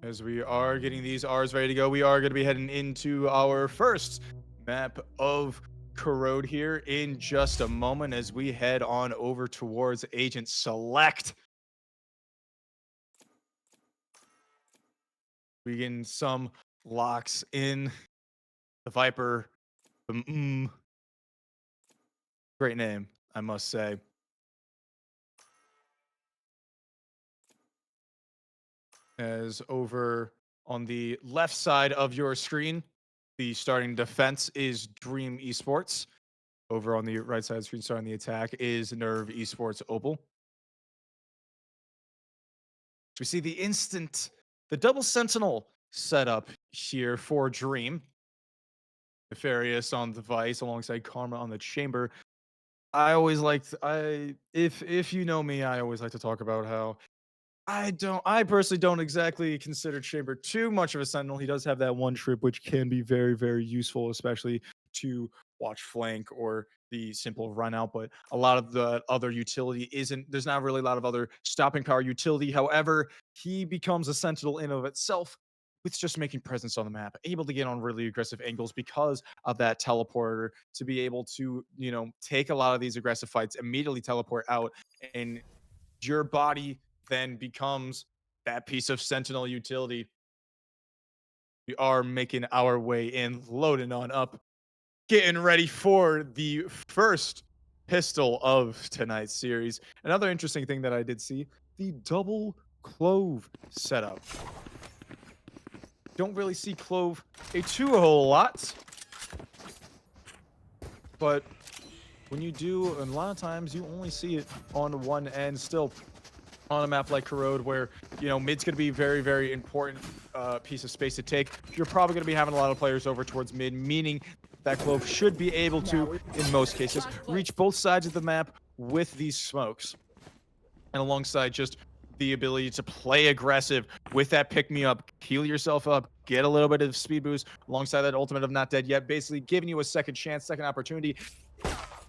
As we are getting these R's ready to go, we are going to be heading into our first map of Corrode here in just a moment as we head on over towards Agent Select. We getting some locks in the Viper. Great name, I must say. As over on the left side of your screen, the starting defense is Dream Esports. Over on the right side of the screen, starting the attack is NRVO Esports Opal. We see the double sentinel setup here for Dream. Nefarious on the Vice alongside Karma on the Chamber. If you know me, I always like to talk about how I personally don't exactly consider Chamber too much of a sentinel. He does have that one trip which can be very, very useful, especially to watch flank or the simple run out. But a lot of the other utility there's not really a lot of other stopping power utility. However, he becomes a sentinel in of itself with just making presence on the map, able to get on really aggressive angles because of that teleporter to be able to, take a lot of these aggressive fights, immediately teleport out, and your body then becomes that piece of sentinel utility. We are making our way in, loading on up, getting ready for the first pistol of tonight's series. Another interesting thing that I did see, the double clove setup. Don't really see clove a whole lot, but when you do, a lot of times you only see it on one end. Still, on a map like Corrode, where mid's going to be very, very important piece of space to take, you're probably going to be having a lot of players over towards mid, meaning that clove should be able to, in most cases, reach both sides of the map with these smokes, and alongside just the ability to play aggressive with that pick me up, heal yourself up, get a little bit of speed boost alongside that ultimate of Not Dead Yet, basically giving you a second chance, second opportunity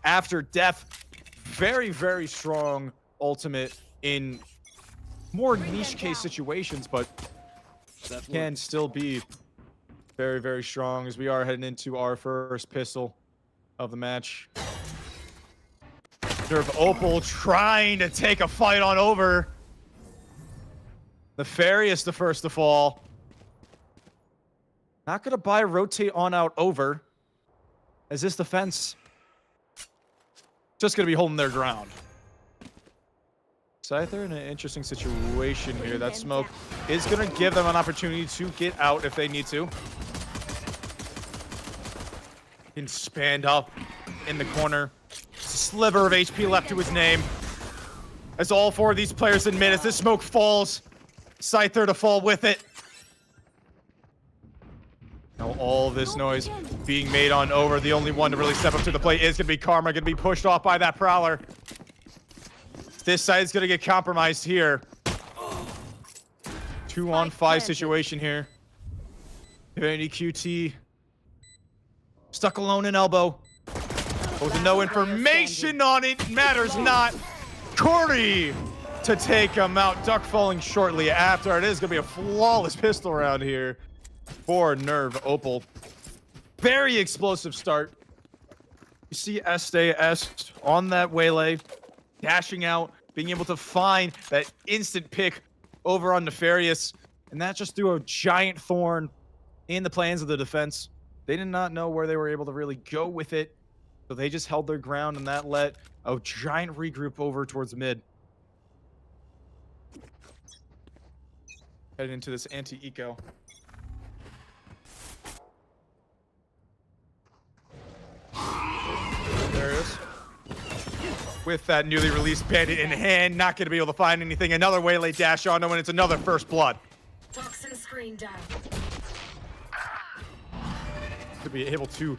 after death. Very, very strong ultimate in more niche case situations, but can still be very, very strong as we are heading into our first pistol of the match. NRVO Opal trying to take a fight on over. Nefarious the first to fall. Not gonna buy rotate on out over, as this defense just gonna be holding their ground. Scyther in an interesting situation here. That smoke is going to give them an opportunity to get out if they need to. Can spanned up in the corner. Sliver of HP left to his name. As all four of these players admit, as this smoke falls, Scyther to fall with it. Now all this noise being made on over. The only one to really step up to the plate is going to be Karma, going to be pushed off by that Prowler. This side is going to get compromised here. 2-on-5 situation here. Divinity QT. Stuck alone in elbow. With no information on it. Matters not. Corey to take him out. Duck falling shortly after. It is going to be a flawless pistol round here for NRVO Opal. Very explosive start. You see Est on that waylay. Dashing out, being able to find that instant pick over on Nefarious, and that just threw a giant thorn in the plans of the defense. They did not know where they were able to really go with it, so they just held their ground, and that let a giant regroup over towards mid. Heading into this anti-eco. There it is. With that newly released bandit in hand, not going to be able to find anything. Another waylay dash on him, and it's another first blood. Toxin screen down. To be able to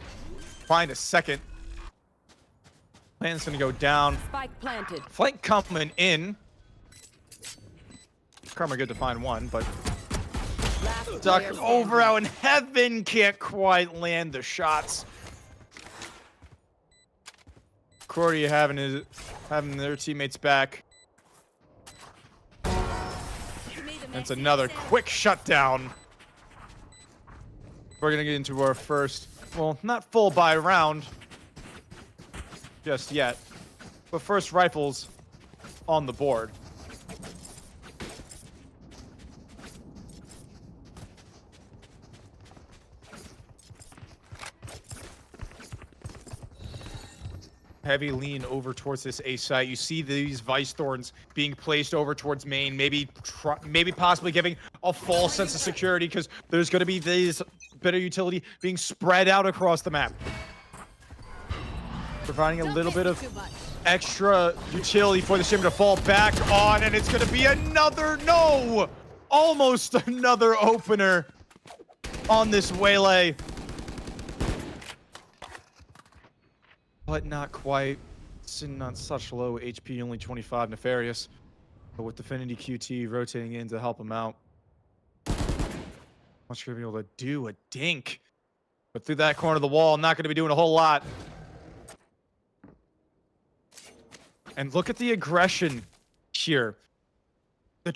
find a second. Plan's going to go down. Spike planted. Flank coming in. Karma good to find one, but Duck over out in heaven can't quite land the shots. Cordy having their teammates back. That's another quick shutdown. We're gonna get into our first, well, not full buy round just yet, but first rifles on the board. Heavy lean over towards this A site. You see these Vice Thorns being placed over towards main, maybe possibly giving a false sense of security because there's going to be this bit of utility being spread out across the map. Providing a little bit of extra utility for the Chamber to fall back on, and it's going to be another, no! Almost another opener on this Waylay. But not quite. Sitting on such low HP, only 25 Nefarious. But with Affinity QT rotating in to help him out. Much gonna be able to do a dink. But through that corner of the wall, not gonna be doing a whole lot. And look at the aggression here. The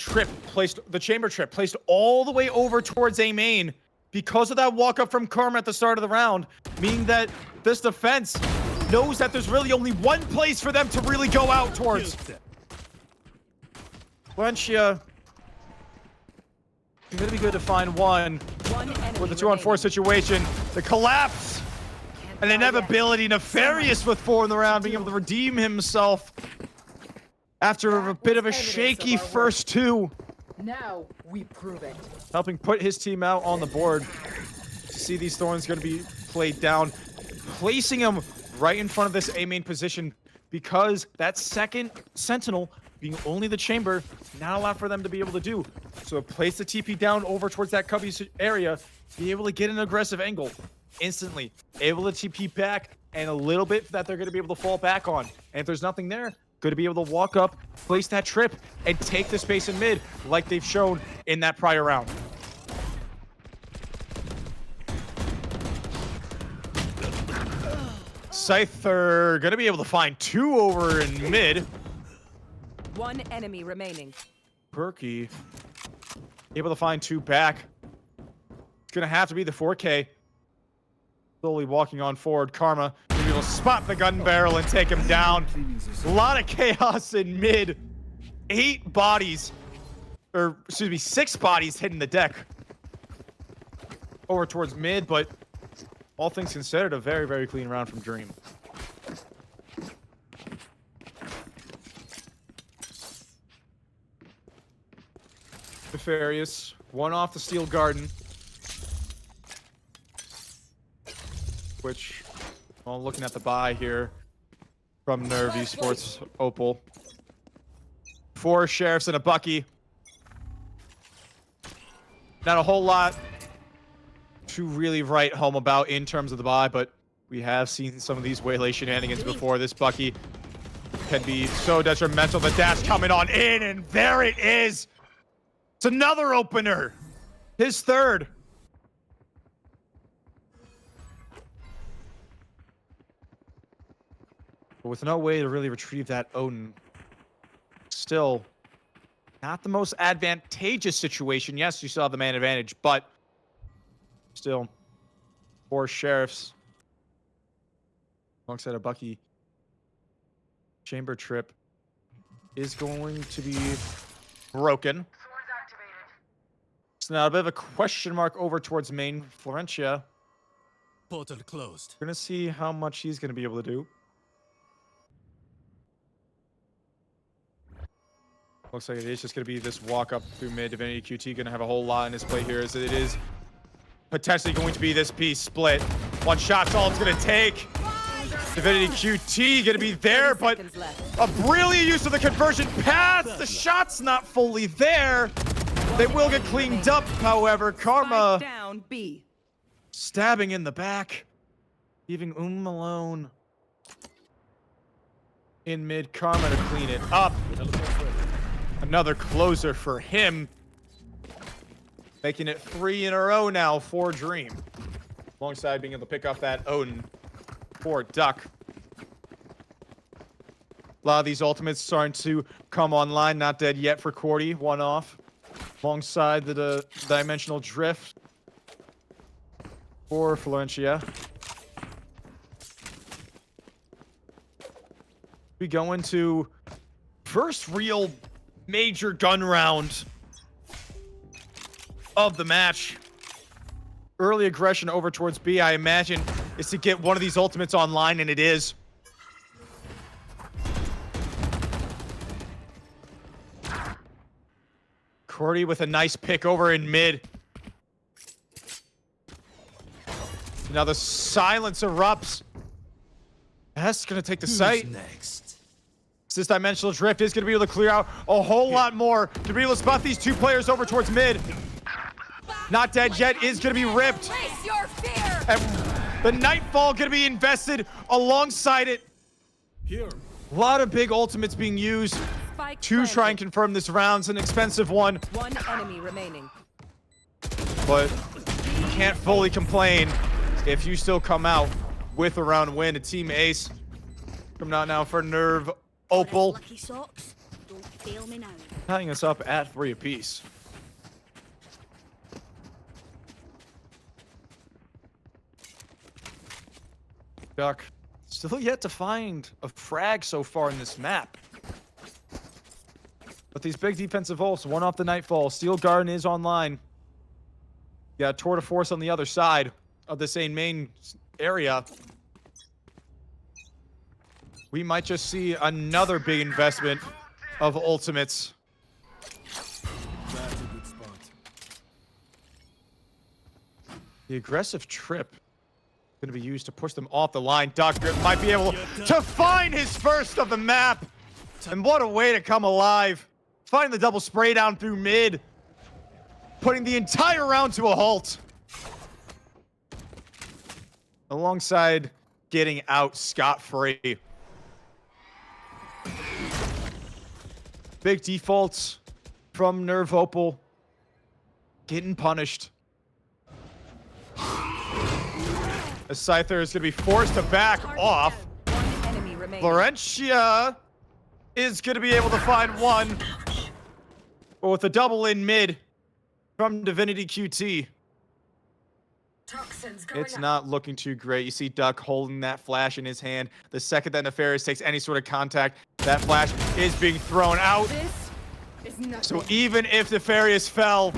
chamber trip placed all the way over towards A main because of that walk up from Karma at the start of the round, meaning that this defense knows that there's really only one place for them to really go out towards. Valencia, it's gonna be good to find one with a 2-on-4 situation. The collapse, an inevitability. Nefarious with 4 in the round, being able to redeem himself after a bit of a shaky first 2. Now we prove it. Helping put his team out on the board. See these Thorns gonna be played down, placing him right in front of this A main position because that second Sentinel, being only the chamber, not a lot for them to be able to do. So place the TP down over towards that cubby area, be able to get an aggressive angle instantly, able to TP back, and a little bit that they're going to be able to fall back on. And if there's nothing there, going to be able to walk up, place that trip, and take the space in mid like they've shown in that prior round. Scyther gonna be able to find 2 over in mid. 1 enemy remaining. Perky able to find 2 back. It's gonna have to be the 4K. Slowly walking on forward. Karma gonna be able to spot the gun barrel and take him down. A lot of chaos in mid. 8 bodies, or excuse me, 6 bodies hitting the deck over towards mid, but all things considered, a very, very clean round from Dream. Nefarious, 1 off the Steel Garden. Which, well, looking at the buy here from NRVO Esports Opal. 4 Sheriffs and a Bucky. Not a whole lot to really write home about in terms of the buy, but we have seen some of these Waylay shenanigans before. This Bucky can be so detrimental. The dash coming on in, and there it is. It's another opener. His 3rd. But with no way to really retrieve that Odin. Still, not the most advantageous situation. Yes, you still have the man advantage, but still, 4 Sheriffs alongside a Bucky. Chamber trip is going to be broken. So now a bit of a question mark over towards main Florentia. Portal closed. We're gonna see how much he's gonna be able to do. Looks like it is just gonna be this walk up through mid. Divinity QT gonna have a whole lot in his play here, as it is potentially going to be this piece split. 1 shot's all it's gonna take. Divinity QT gonna be there, but a brilliant use of the conversion paths. The shot's not fully there. They will get cleaned up, however. Karma Down B. stabbing in the back, leaving alone in mid. Karma to clean it up. Another closer for him. Making it 3 in a row now for Dream. Alongside being able to pick off that Odin for Duck. A lot of these ultimates starting to come online. Not dead yet for Cordy. 1 off. alongside the dimensional drift for Florencia. We go into first real major gun round of the match. Early aggression over towards B, I imagine, is to get one of these ultimates online, and it is. Cordy with a nice pick over in mid. Now the silence erupts. That's gonna take the site. Next. This dimensional drift is gonna be able to clear out a whole lot more to be able to spot these two players over towards mid. Not dead yet is gonna be ripped. Face your fear. And the Nightfall gonna be invested alongside it. Here. A lot of big ultimates being used Spike to try and planted. confirm this round. It's an expensive one, One enemy remaining. but you can't fully complain if you still come out with a round win. A team ace coming out now for NRVO. Opal Lucky socks, don't fail me now. tying us up at 3 apiece. Duck still yet to find a frag so far in this map. But these big defensive ults, one off the Nightfall. Steel Garden is online. You got Tour de Force on the other side of the same main area. We might just see another big investment of ultimates. That's a good spot. The aggressive trip going to be used to push them off the line. Duck might be able to find his first of the map. And what a way to come alive. Finding the double spray down through mid. Putting the entire round to a halt. Alongside getting out scot-free. Big defaults from NRVO Opal. Getting punished. The Scyther is going to be forced to back off. One enemy remaining. Florencia is going to be able to find one. But with a double in mid from Divinity QT, Toxins going it's up. not looking too great. You see Duck holding that flash in his hand. The second that Nefarious takes any sort of contact, that flash is being thrown out. This is nothing. So even if Nefarious fell,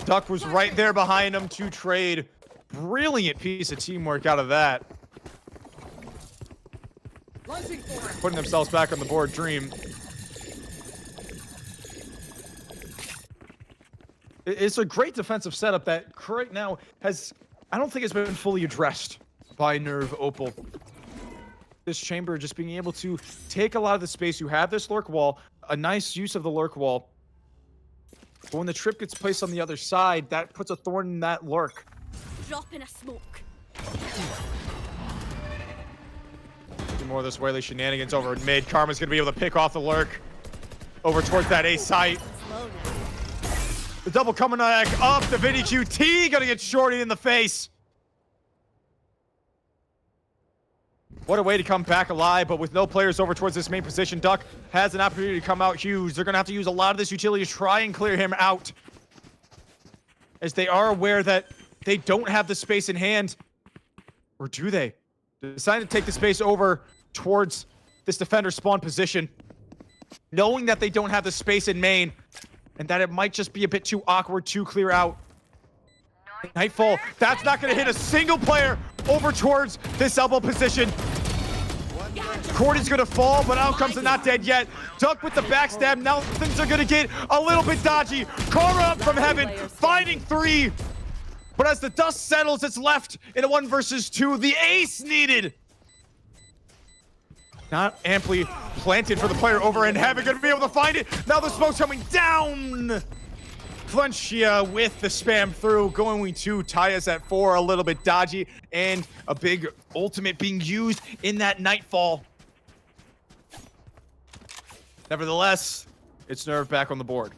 Duck was right there behind him to trade. Brilliant piece of teamwork out of that. Launching forward. Putting themselves back on the board. Dream. It's a great defensive setup that right now has, I don't think it's been fully addressed by NRVO Opal. This chamber just being able to take a lot of the space. You have this lurk wall, a nice use of the lurk wall. But when the trip gets placed on the other side, that puts a thorn in that lurk. Drop in a smoke. Do more of this Whaley shenanigans over in mid. Karma's gonna be able to pick off the lurk over towards that A site. Slow now. The double coming back up. The Vinny QT gonna get shorty in the face. What a way to come back alive, but with no players over towards this main position, Duck has an opportunity to come out huge. They're gonna have to use a lot of this utility to try and clear him out, as they are aware that they don't have the space in hand. Or do they? They decide to take the space over towards this defender spawn position, knowing that they don't have the space in main, and that it might just be a bit too awkward to clear out. Nightfall, that's not gonna hit a single player over towards this elbow position. Cordy's gonna fall, but out comes the not dead yet. Duck with the backstab, now things are gonna get a little bit dodgy. Karma up from heaven, finding 3. But as the dust settles, it's left in a 1 versus 2. The ace needed. Not amply planted for the player over in heaven. Gonna be able to find it. Now the smoke's coming down. Florencia with the spam through. Going to tie us at 4. A little bit dodgy. And a big ultimate being used in that Nightfall. Nevertheless, it's NRVO back on the board.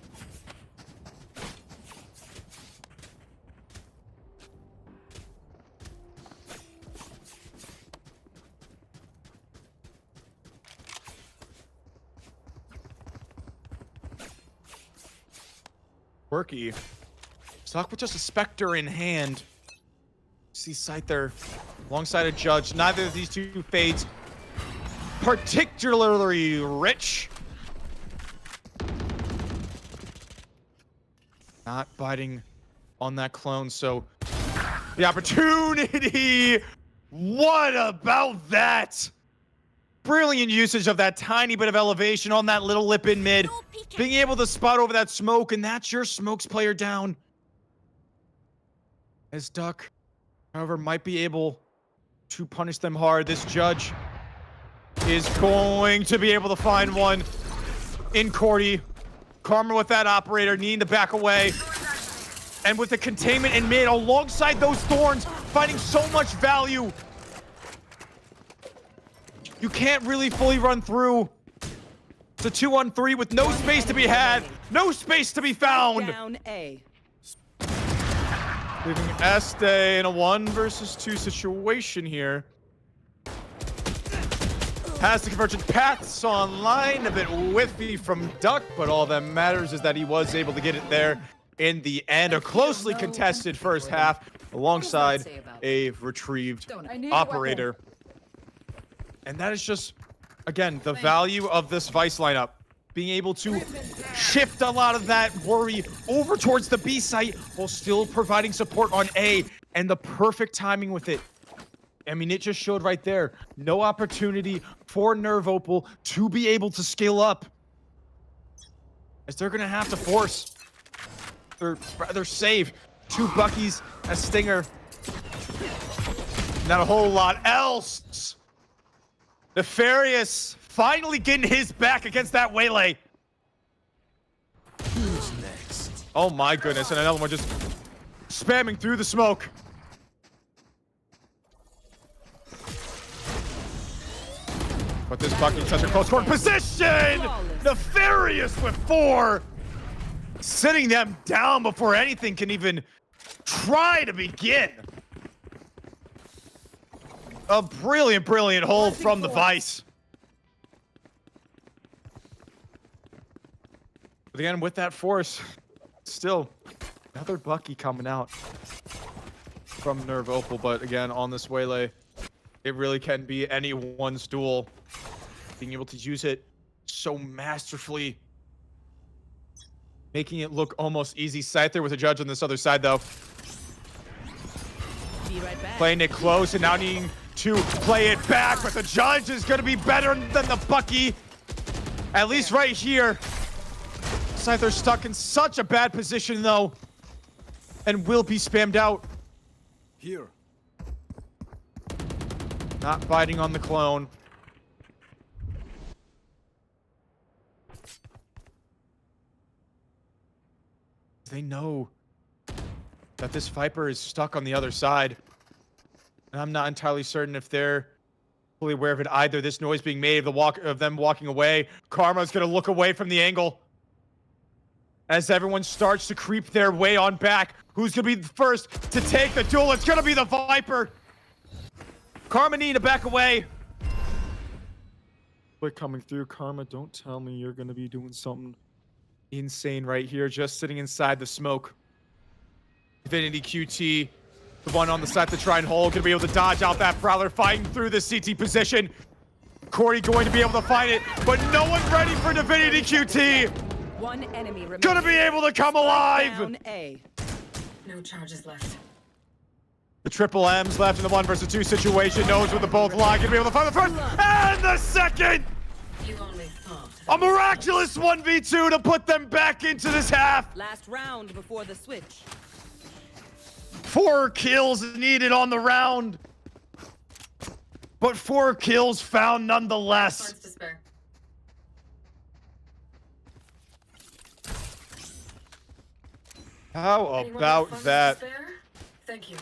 Quirky. Stuck with just a Spectre in hand. See Scyther alongside a Judge. Neither of these two fades particularly rich. Not biting on that clone, so the opportunity. What about that? Brilliant usage of that tiny bit of elevation on that little lip in mid. No peeking. Being able to spot over that smoke, and that's your smokes player down. As Duck, however, might be able to punish them hard. This Judge is going to be able to find one in Cordy. Karma with that operator, needing to back away. And with the containment in mid, alongside those thorns, finding so much value. You can't really fully run through. It's a 2-on-3 with no space to be had, no space to be found. Down A. Leaving Este in a 1 versus 2 situation here. Has the convergent paths online, a bit whiffy from Duck, but all that matters is that he was able to get it there in the end. A closely contested first half alongside a retrieved operator. And that is just, again, the value of this Vice lineup. Being able to shift a lot of that worry over towards the B site while still providing support on A, and the perfect timing with it. I mean, it just showed right there. No opportunity for NRVO to be able to scale up. As they're going to have to force, or rather save, 2 Buckies, a Stinger. Not a whole lot else. Nefarious finally getting his back against that Waylay. Who's next? Oh my goodness, and another one just spamming through the smoke. But this Bucky in such a close court position! Nefarious with 4! Sitting them down before anything can even try to begin. A brilliant, brilliant hold from the Vice. But again, with that force, still another Bucky coming out from NRVO. But again, on this Waylay, it really can be anyone's duel. Being able to use it so masterfully, making it look almost easy. Scyther with a Judge on this other side, though. Be right back. Playing it close and now needing to play it back, but the Judge is going to be better than the Bucky. At least right here. Scyther stuck in such a bad position, though, and will be spammed out. Here. Not biting on the clone. They know that this Viper is stuck on the other side. And I'm not entirely certain if they're fully aware of it either. This noise being made of them walking away. Karma's gonna look away from the angle. As everyone starts to creep their way on back. Who's gonna be the first to take the duel? It's gonna be the Viper. Karma needing to back away. Quick coming through. Karma, don't tell me you're gonna be doing something insane right here, just sitting inside the smoke. Divinity QT, the one on the side to try and hold, gonna be able to dodge out that Prowler, fighting through the CT position. Cordy going to be able to find it, but no one ready for Divinity QT. One enemy remaining. Gonna be able to come alive. Down A. No charges left. The triple M's left in the 1 versus 2 situation, knows where the both lie, gonna be able to find the first and the second. You only thought. A miraculous 1v2 to put them back into this half. Last round before the switch. 4 kills needed on the round, but 4 kills found nonetheless. Swords to spare. How Anyone have about funds to that? spare? Thank you.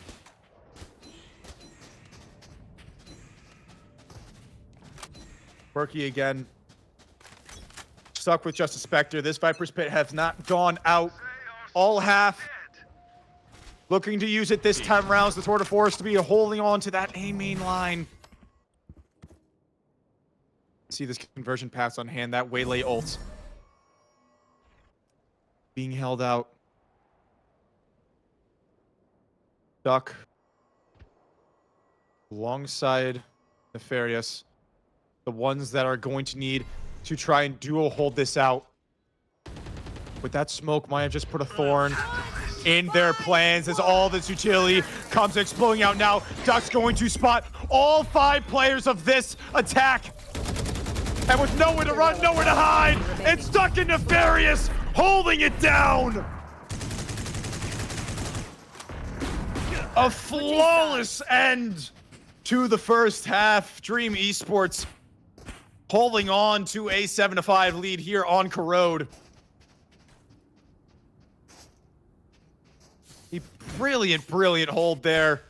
Quirky again. Stuck with just a Spectre. This Viper's Pit has not gone out all half. Looking to use it this time around as the Tour de Force to be holding on to that A main line. See this conversion pass on hand, that Waylay ult. Being held out Duck alongside Nefarious, the ones that are going to need to try and duo hold this out. But that smoke might have just put a thorn in their plans as all this utility comes exploding out now. Duck's going to spot all 5 players of this attack. And with nowhere to run, nowhere to hide, it's Duck and Nefarious holding it down. A flawless end to the first half. Dream Esports holding on to a 7-5 lead here on Corrode. A brilliant, brilliant hold there.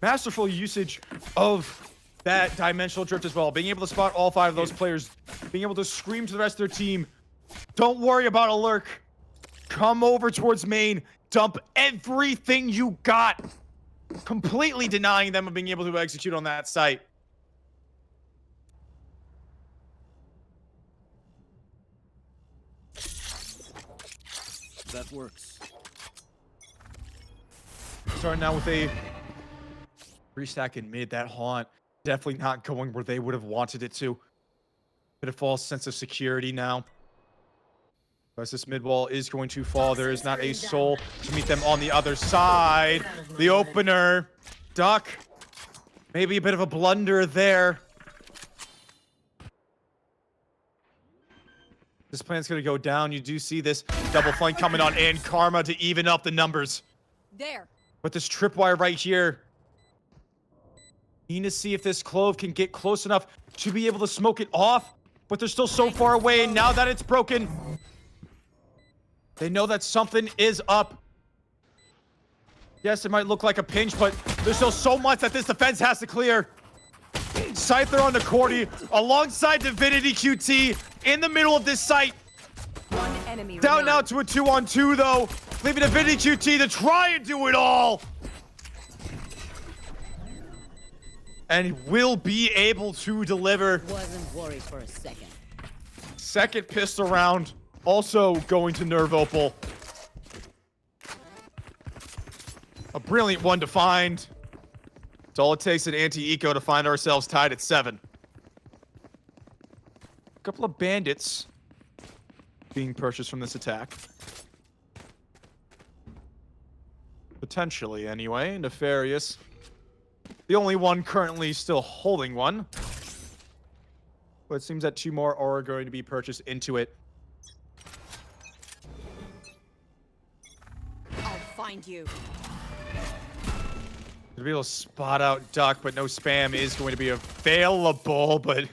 Masterful usage of that dimensional drift as well. Being able to spot all 5 of those players. Being able to scream to the rest of their team, don't worry about a lurk. Come over towards main. Dump everything you got. Completely denying them of being able to execute on that site. That works. Starting now with a restack in mid. That haunt definitely not going where they would have wanted it to. Bit of false sense of security now. As this mid wall is going to fall, there is not a soul to meet them on the other side. The opener, Duck. Maybe a bit of a blunder there. This plan's gonna go down. You do see this double flank coming on and Karma to even up the numbers. There. But this tripwire right here. Need to see if this clove can get close enough to be able to smoke it off. But they're still so far away, and now that it's broken, they know that something is up. Yes, it might look like a pinch, but there's still so much that this defense has to clear. Scyther on the Cordy, alongside Divinity QT, in the middle of this site. One enemy Down remaining. now to a 2-on-2, though. Leaving Divinity QT to try and do it all. And will be able to deliver. Wasn't worried for a second. Second pistol round. Also going to NRVO. A brilliant one to find. It's all it takes an anti-eco to find ourselves tied at 7. A couple of bandits being purchased from this attack. Potentially, anyway. Nefarious. The only one currently still holding one. But it seems that 2 more are going to be purchased into it. I'll find you. To be able to spot out Duck, but no spam is going to be available, but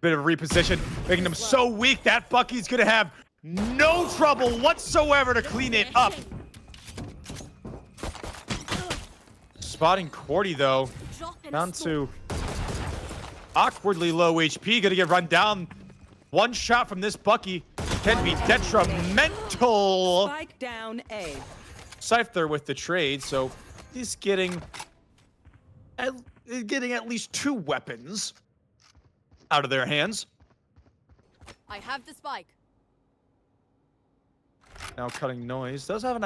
bit of reposition, making them so weak that Bucky's going to have no trouble whatsoever to clean it up. Spotting Cordy, though, Dropping down a smoke. to awkwardly low HP, gonna get run down. One shot from this Bucky can be detrimental. Spike down A. Scyther with the trade, so he's getting at least 2 weapons out of their hands. I have the spike. Now cutting noise does have an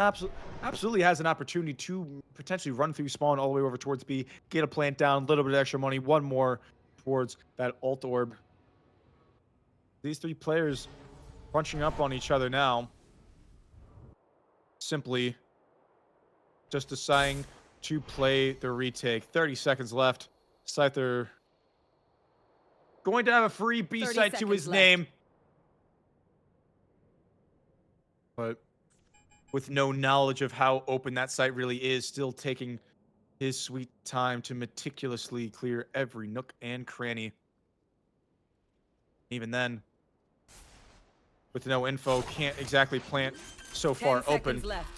absolutely has an opportunity to potentially run through spawn all the way over towards B, get a plant down, a little bit of extra money, one more towards that ult orb. These 3 players crunching up on each other now. Simply just deciding to play the retake. 30 seconds left. Scyther going to have a free B 30 site to his seconds left. name. But with no knowledge of how open that site really is, still taking his sweet time to meticulously clear every nook and cranny. Even then, with no info, can't exactly plant so 10 far seconds open. left.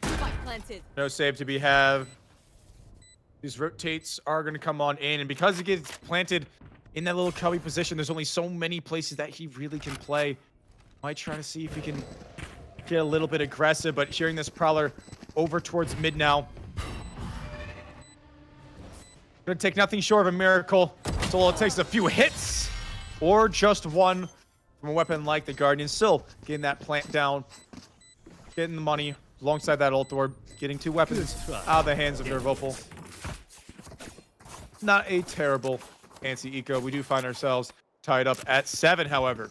Spike planted. No save to be have. These rotates are going to come on in, and because he gets planted in that little cubby position, there's only so many places that he really can play. Might try to see if he can get a little bit aggressive, but hearing this Prowler over towards mid now. Gonna take nothing short of a miracle. So all it takes is a few hits, or just one from a weapon like the Guardian. Still getting that plant down. getting the money alongside that ult orb, getting 2 weapons out of the hands of NRVO. Not a terrible anti-eco. We do find ourselves tied up at 7, however.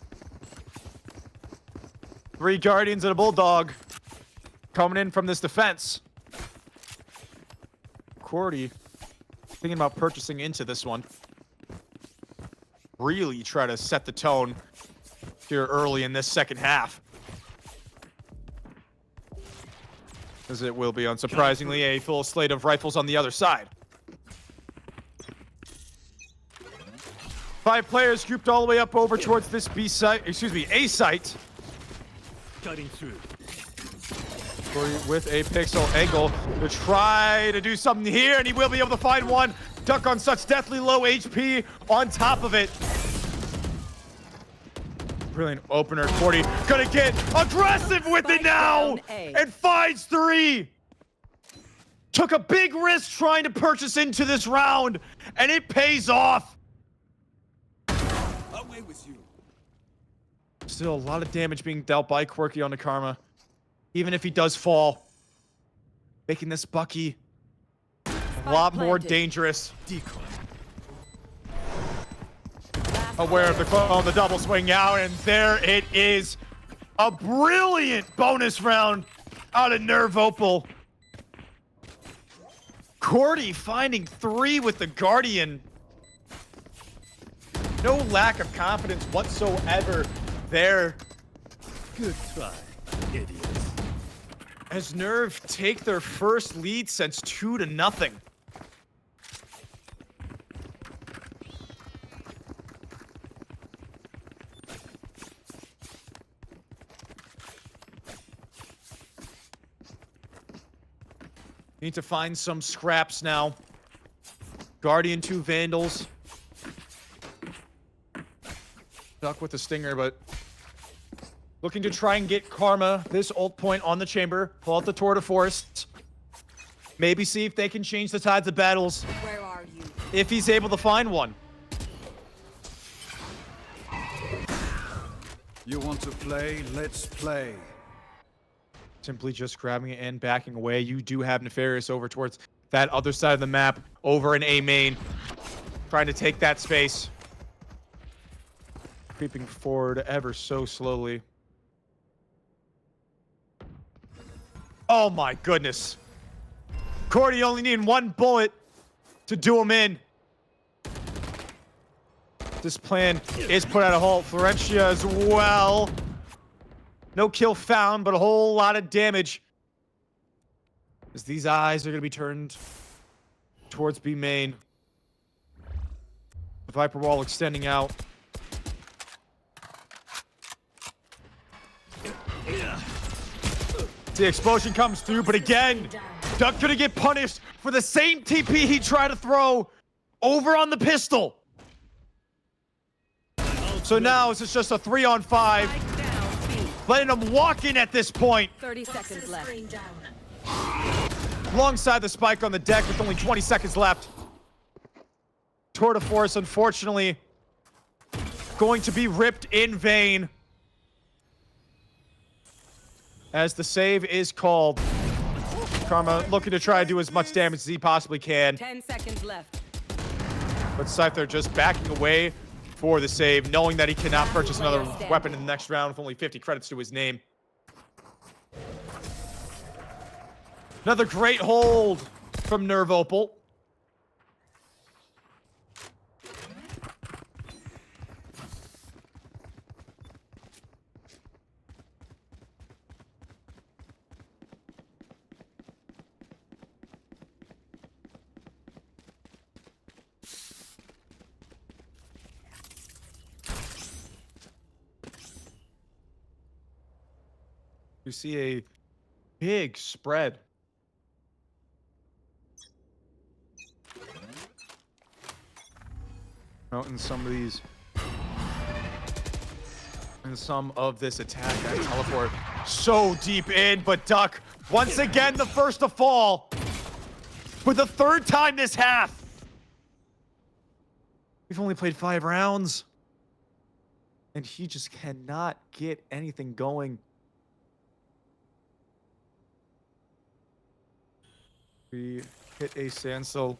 3 Guardians and a Bulldog coming in from this defense. Cordy thinking about purchasing into this one. Really try to set the tone here early in this second half. As it will be, unsurprisingly, a full slate of rifles on the other side. 5 players grouped all the way up over towards this B site, excuse me, A site. Cutting through. With a pixel angle to try to do something here, and he will be able to find one. Duck on such deathly low HP on top of it. Brilliant opener. Cordy gonna get aggressive with it now and finds 3. Took a big risk trying to purchase into this round, and it pays off. Away with you. Still a lot of damage being dealt by Quirky on the Karma. Even if he does fall, making this Bucky a lot more dangerous. Decoy. Aware of the clone, the double swing out, and there it is. A brilliant bonus round out of NRVO. Cordy finding 3 with the Guardian. No lack of confidence whatsoever there. Good try, idiots. As NRV take their first lead since 2-0. Need to find some scraps now. Guardian 2 Vandals. Stuck with the Stinger, but looking to try and get Karma this ult point on the chamber. Pull out the Tour de Force. Maybe see if they can change the tides of battles. Where are you? If he's able to find one. You want to play? Let's play. Simply just grabbing it and backing away. You do have Nefarious over towards that other side of the map, over in A main, trying to take that space. Creeping forward ever so slowly. Oh my goodness. Cordy only needing 1 bullet to do him in. This plan is put out of halt. Florentia as well. No kill found, but a whole lot of damage. As these eyes are going to be turned towards B main. The Viper wall extending out. The explosion comes through, but again, Duck gonna get punished for the same TP he tried to throw over on the pistol. So now it's just a 3-on-5. Letting them walk in at this point. 30 seconds left. Screen down. Alongside the spike on the deck with only 20 seconds left. Tour de Force, unfortunately, going to be ripped in vain. As the save is called. Karma looking to try to do as much damage as he possibly can. 10 seconds left. But Scyther just backing away for the save, knowing that he cannot purchase another weapon in the next round with only 50 credits to his name. Another great hold from NRVO. You see a big spread. Out in some of these. In some of this attack, that teleport so deep in, but Duck, once again, the first to fall. For the 3rd time this half. We've only played 5 rounds. And he just cannot get anything going. We hit a standstill.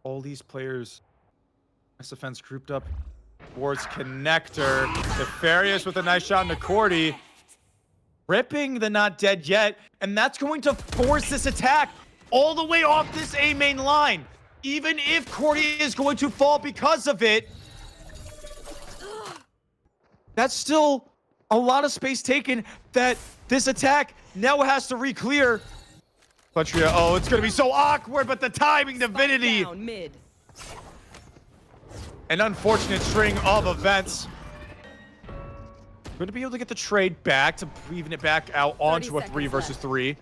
All these players, this defense grouped up towards connector. Nefarious with a nice shot into Cordy. Ripping the not dead yet, and that's going to force this attack all the way off this A main line. Even if Cordy is going to fall because of it, that's still a lot of space taken that this attack now has to re-clear. Patria, oh, it's going to be so awkward, but the timing, divinity. Down mid. An unfortunate string of events. Going to be able to get the trade back to even it back out onto a 3 versus 3.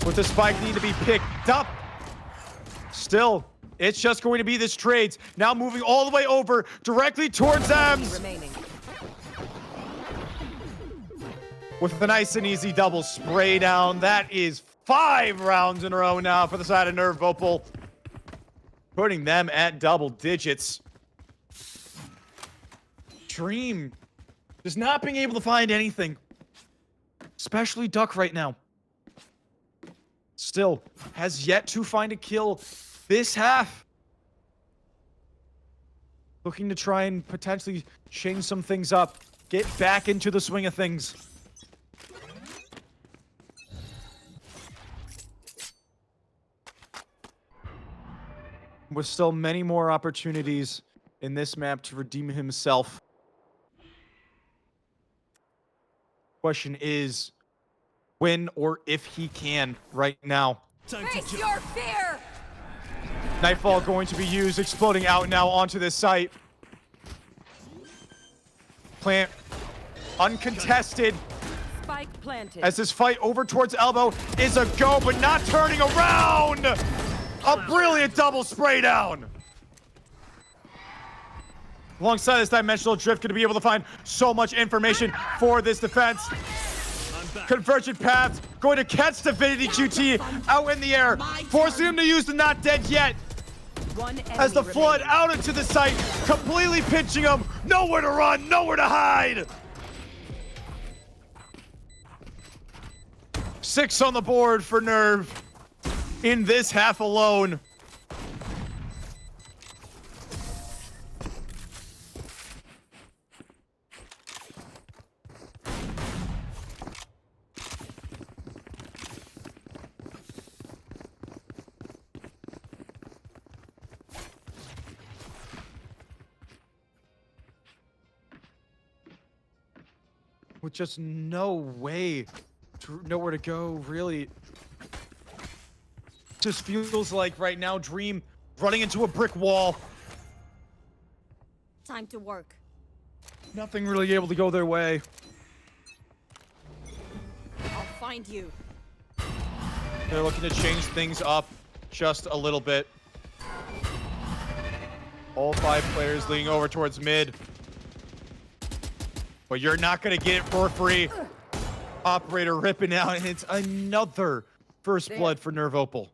With the spike need to be picked up. Still, it's just going to be this trades. Now moving all the way over directly towards Ems. Remaining. With a nice and easy double spray down. That is 5 rounds in a row now for the side of NRVO. Putting them at double digits. Dream just not being able to find anything. Especially Duck right now. Still has yet to find a kill this half. Looking to try and potentially change some things up. Get back into the swing of things. With still many more opportunities in this map to redeem himself. Question is, when or if he can right now. Time to Face jump. your fear! Nightfall going to be used, exploding out now onto this site. Plant uncontested Spike planted. as this fight over towards elbow is a go, but not turning around. A brilliant double spray down. Alongside this dimensional drift, going to be able to find so much information for this defense. I'm back. Convergent paths going to catch Divinity QT out in the air, forcing him to use the not dead yet. One As the enemy flood remaining. out into the site, completely pinching him. Nowhere to run, nowhere to hide. 6 on the board for Nerve in this half alone. With just no way to nowhere to go, really. Just feels like right now Dream running into a brick wall. Time to work. Nothing really able to go their way. I'll find you. They're looking to change things up just a little bit. All 5 players leaning over towards mid. But you're not going to get it for free. Operator ripping out, and it's another first blood for NRVO.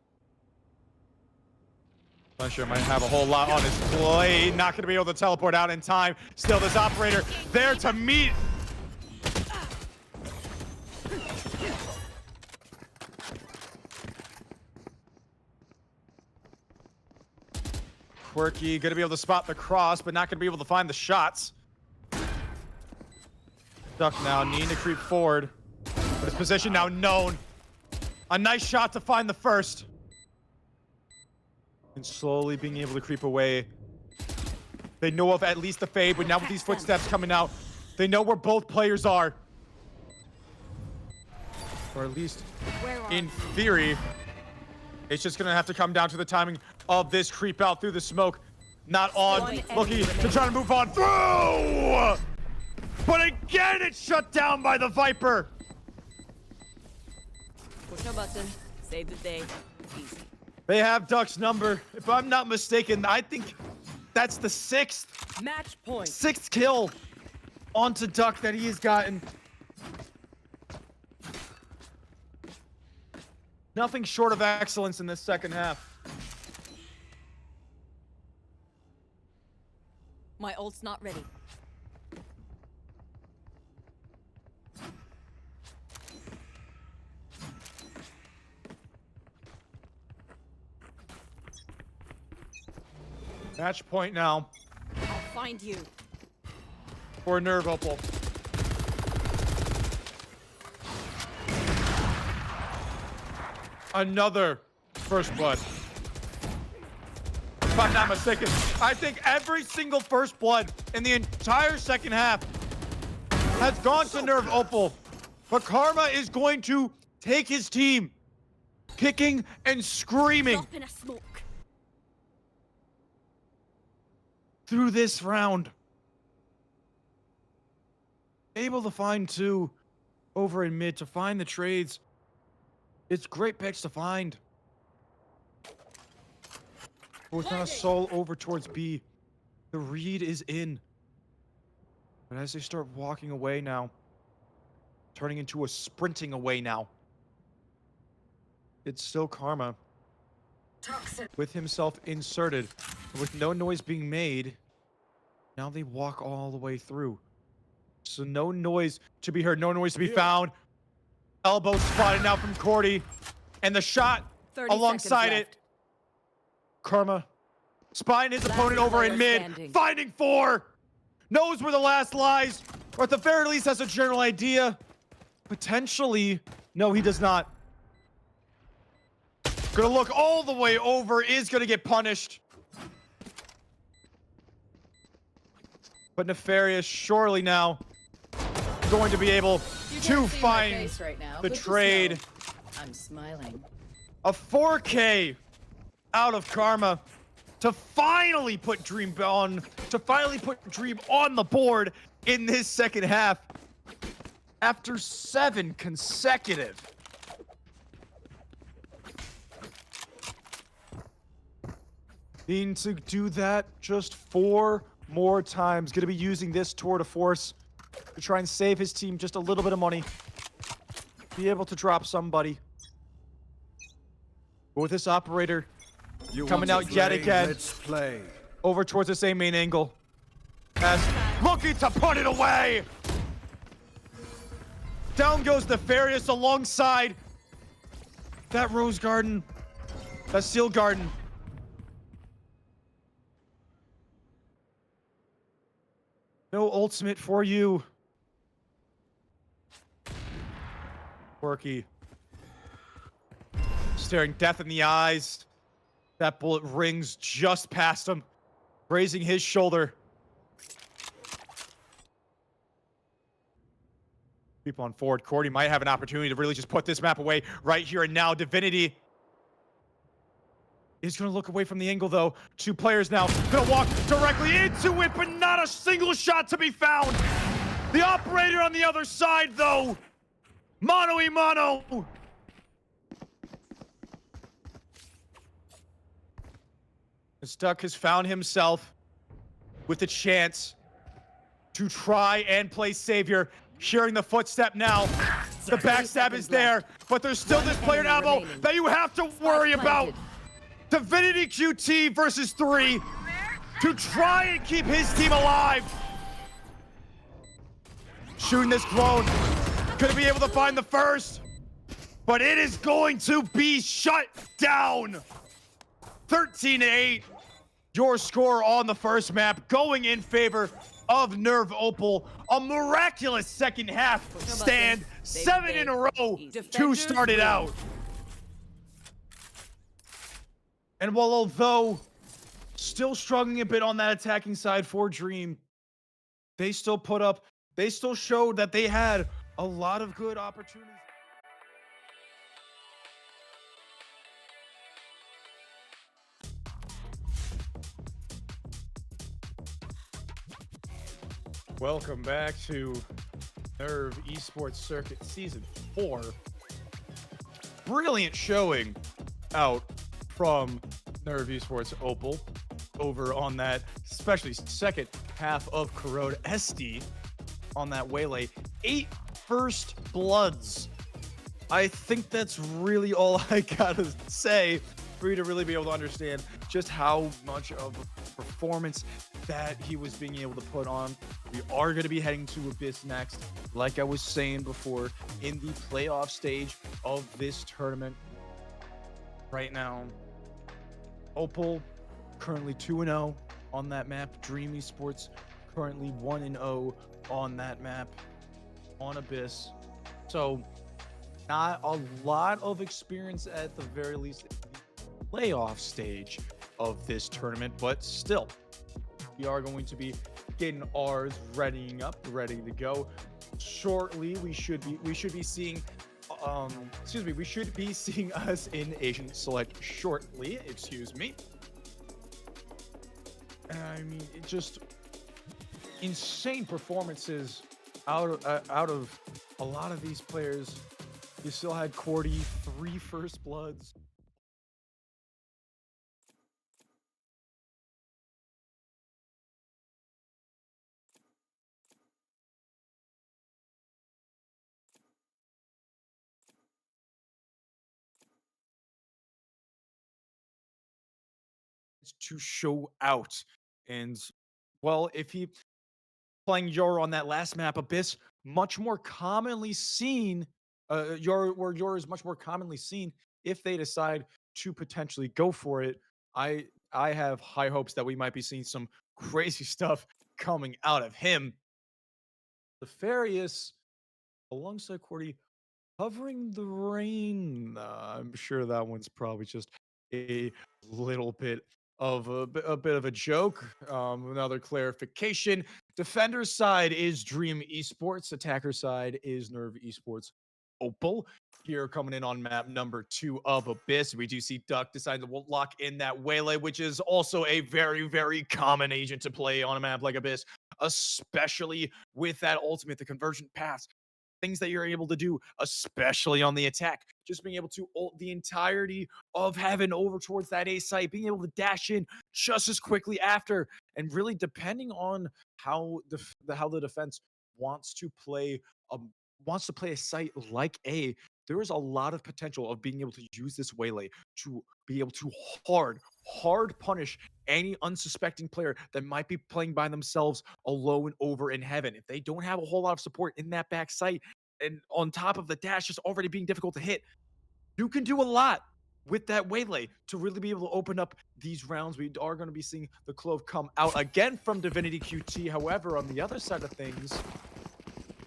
Not sure might have a whole lot on his plate. Not going to be able to teleport out in time. Still, this operator there to meet. Quirky going to be able to spot the cross, but not going to be able to find the shots. Duck now needing to creep forward. But his position now known. A nice shot to find the first. And slowly being able to creep away. They know of at least the fade, but now with these footsteps coming out, they know where both players are. Or at least Where are in theory, it's just gonna have to come down to the timing of this creep out through the smoke. Not on One Looking enemy to remaining. try to move on through! But again, it's shut down by the Viper. Push a button. Save the day. Easy. They have Duck's number. If I'm not mistaken, I think that's the 6th Match point. kill onto Duck that he has gotten. Nothing short of excellence in this second half. My ult's not ready. Match point now I'll find you. for NRVO. Another first blood. If I'm not mistaken, I think every single first blood in the entire second half has gone to NRVO. But Karma is going to take his team, kicking and screaming Drop in a smoke. through this round. Able to find two over in mid to find the trades. It's great picks to find. With now Soul over towards B. The read is in. But as they start walking away now, turning into a sprinting away now, it's still Karma with himself inserted, with no noise being made. Now they walk all the way through. So no noise to be heard, no noise to be found. Elbow spotted now from Cordy. And the shot 30 alongside seconds it. left. Karma spying his Last opponent over in player mid, standing. finding four. Knows where the last lies, or at the very least has a general idea. Potentially, no, he does not. Gonna look all the way over, is gonna get punished. But Nefarious surely now going to be able to find right now, the but just trade. know I'm smiling. A 4K out of Karma to finally put Dream on, the board in this second half after 7 consecutive. Needing to do that just 4 more times. Gonna be using this tour de force to try and save his team just a little bit of money. Be able to drop somebody. But with this operator coming out yet again, Let's play. over towards the same main angle. As looking to put it away. Down goes Nefarious alongside that Rose Garden, that Steel Garden. No ultimate for you. Quirky. Staring death in the eyes. That bullet rings just past him, grazing his shoulder. Keep on forward. Cordy might have an opportunity to really just put this map away right here and now. Divinity is going to look away from the angle, though. 2 players now going to walk directly into it, but not a single shot to be found. The operator on the other side, though. Mano-y-mano. Stuck has found himself with a chance to try and play savior. Hearing the footstep now. The backstab is there, but there's still this player in elbow that you have to worry about. Divinity QT versus 3 to try and keep his team alive. Shooting this clone. Gonna be able to find the first, but it is going to be shut down. 13-8. Your score on the first map going in favor of NRVO. A miraculous second half stand. 7 in a row to start it out. And while although still struggling a bit on that attacking side for Dream, they still showed that they had a lot of good opportunities. Welcome back to NRV Esports Circuit Season 4. Brilliant showing out from NRV Esports Opal over on that, especially second half of Corrode SD on that Waylay. 8 first bloods. I think that's really all I gotta say for you to really be able to understand just how much of a performance that he was being able to put on. We are going to be heading to Abyss next, like I was saying before, in the playoff stage of this tournament. Right now, Opal currently 2-0 on that map. Dream Esports currently 1-0 on that map on Abyss. So not a lot of experience at the very least in the playoff stage of this tournament, but still, we are going to be getting ours ready to go shortly. We should be seeing we should be seeing us in Asian Select shortly, excuse me. I mean, it just insane performances out of a lot of these players. You still had Cordy, 3 first bloods. To show out. And well, if he playing Yor on that last map, Abyss, much more commonly seen, Yor is much more commonly seen if they decide to potentially go for it. I have high hopes that we might be seeing some crazy stuff coming out of him. The Farius alongside Cordy covering the rain. I'm sure that one's probably just a little bit of a bit of a joke. Another clarification: defender side is Dream Esports, attacker side is NRV Esports. Opal here coming in on map number 2 of Abyss. We do see Duck decide to lock in that Waylay, which is also a very, very common agent to play on a map like Abyss, especially with that ultimate, the convergent paths. Things that you're able to do, especially on the attack, just being able to ult the entirety of heaven over towards that A site, being able to dash in just as quickly after, and really depending on how the defense wants to play a site like A, there is a lot of potential of being able to use this Waylay to be able to hard punish any unsuspecting player that might be playing by themselves alone over in heaven. If they don't have a whole lot of support in that back site, and on top of the dash just already being difficult to hit, you can do a lot with that Waylay to really be able to open up these rounds. We are going to be seeing the Clove come out again from Divinity QT. However, on the other side of things,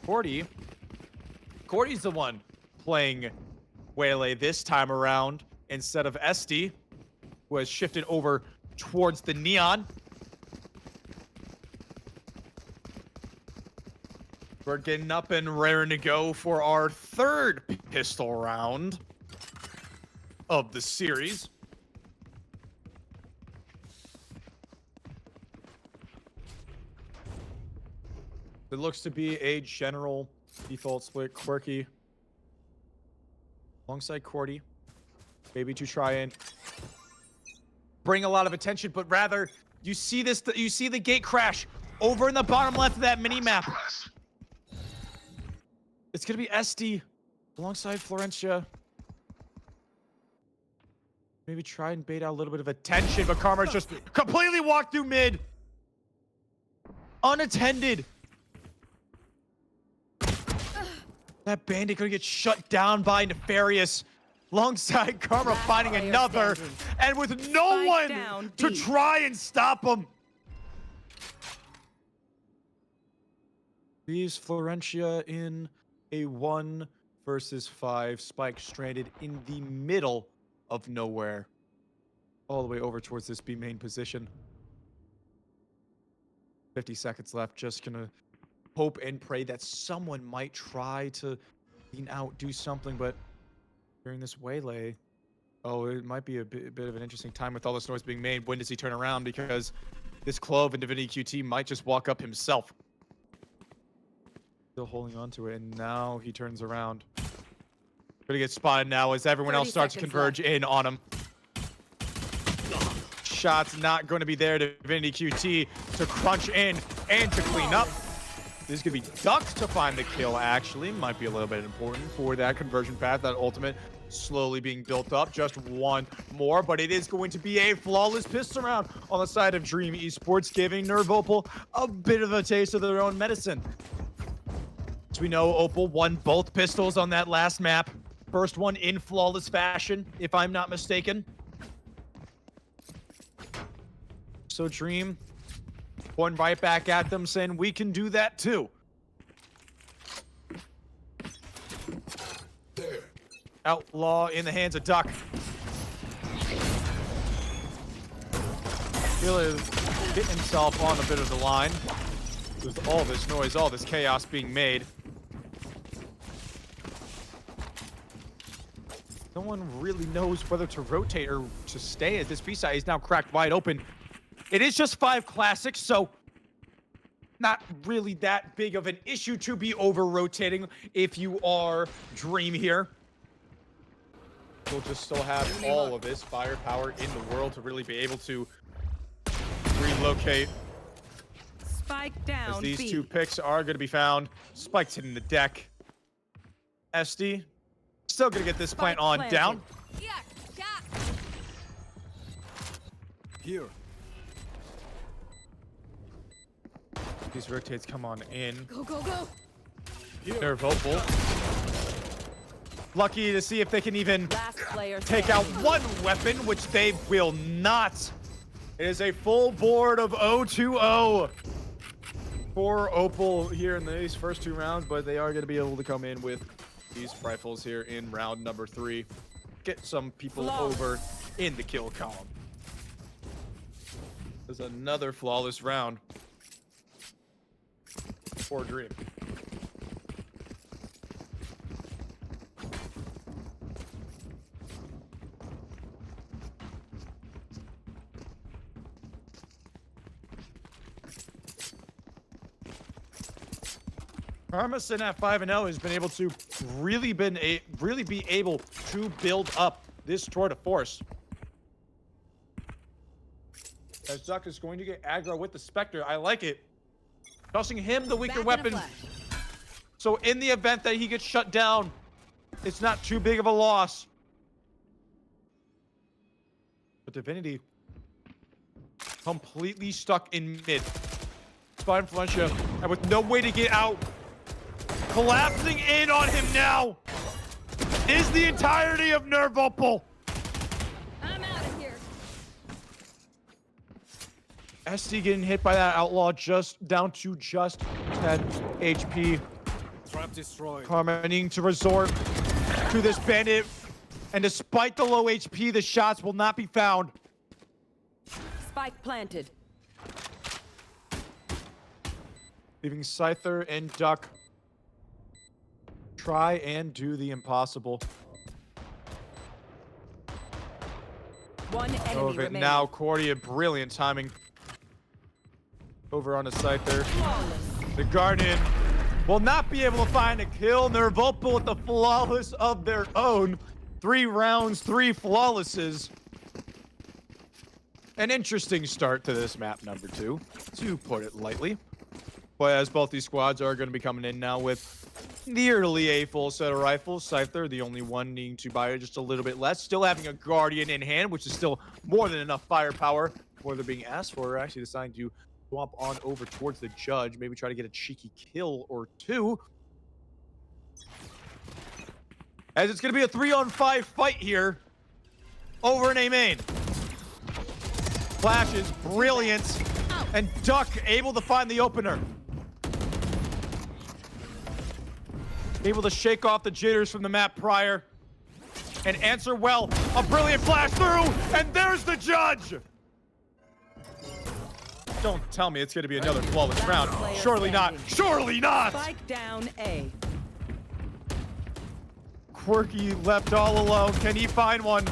Cordy's the one playing Waylay this time around instead of Esty, who has shifted over towards the Neon. We're getting up and raring to go for our 3rd pistol round of the series. It looks to be a general default split. Quirky alongside Cordy, maybe to try and bring a lot of attention, but rather you see the gate crash over in the bottom left of that mini map. It's gonna be SD alongside Florencia. Maybe try and bait out a little bit of attention, but Karma's just completely walked through mid, unattended. That bandit gonna get shut down by Nefarious. Alongside Karma finding another, and with no one to try and stop him. Leaves Florencia in a 1 versus 5. Spike stranded in the middle of nowhere, all the way over towards this B main position. 50 seconds left. Just gonna hope and pray that someone might try to lean out, do something, but during this Waylay, oh, it might be a bit of an interesting time with all this noise being made. When does he turn around? Because this Clove and Divinity QT might just walk up himself. Still holding on to it, and now he turns around. Gonna get spotted now as everyone else starts to converge in on him. Shots not going to be there to Divinity QT to crunch in and to clean up. This is going to be Duck to find the kill, actually. Might be a little bit important for that conversion path, that ultimate slowly being built up. Just one more, but it is going to be a flawless pistol round on the side of Dream Esports, giving NRVO a bit of a taste of their own medicine. As we know, Opal won both pistols on that last map. First one in flawless fashion, if I'm not mistaken. So Dream Pointing right back at them, saying we can do that too. Outlaw in the hands of Duck. Really get himself on a bit of the line. With all this noise, all this chaos being made. No one really knows whether to rotate or to stay as this B-side is now cracked wide open. It is just 5 classics, so not really that big of an issue to be over-rotating if you are Dream here. We'll just still have all of this firepower in the world to really be able to relocate. Spike down. As these B. 2 picks are going to be found. Spike's hitting the deck. SD still going to get this plant on planted. down. Yeah, yeah. Here. These rotates come on in. Go, go, go. They're vocal. Lucky to see if they can even Last player take out standing. one weapon, which they will not. It is a full board of 0-2-0 for Opal here in these first 2 rounds, but they are going to be able to come in with these rifles here in round number 3. Get some people over in the kill column. There's another flawless round for Dream. Armisen at 5-0 has been able to really be able to build up this tour de force. As Duck is going to get aggro with the Spectre. I like it. Tossing him the weaker weapon. So in the event that he gets shut down, it's not too big of a loss. But Divinity completely stuck in mid. Spine Valencia, and with no way to get out, collapsing in on him now is the entirety of NRVO. I'm out of here. SD getting hit by that Outlaw just down to just 10 HP. Trap destroyed. Karma needing to resort to this bandit. And despite the low HP, the shots will not be found. Spike planted. Leaving Scyther and Duck try and do the impossible. One enemy Of it remaining. now, Cordia, brilliant timing. Over on the Scyther. The Guardian will not be able to find a kill. NRVO with the flawless of their own. 3 rounds, 3 flawlesses. An interesting start to this map number 2, to put it lightly. But as both these squads are going to be coming in now with nearly a full set of rifles. Scyther, the only one needing to buy just a little bit less. Still having a Guardian in hand, which is still more than enough firepower for they're being asked for. Actually deciding to swap on over towards the Judge. Maybe try to get a cheeky kill or 2. As it's going to be a 3-on-5 fight here over in A main. Flash is brilliant. And Duck able to find the opener. Able to shake off the jitters from the map prior. And answer well. A brilliant flash through. And there's the Judge. Don't tell me it's going to be another flawless round. Surely not. Surely not. Spike down A. Quirky left all alone. Can he find one?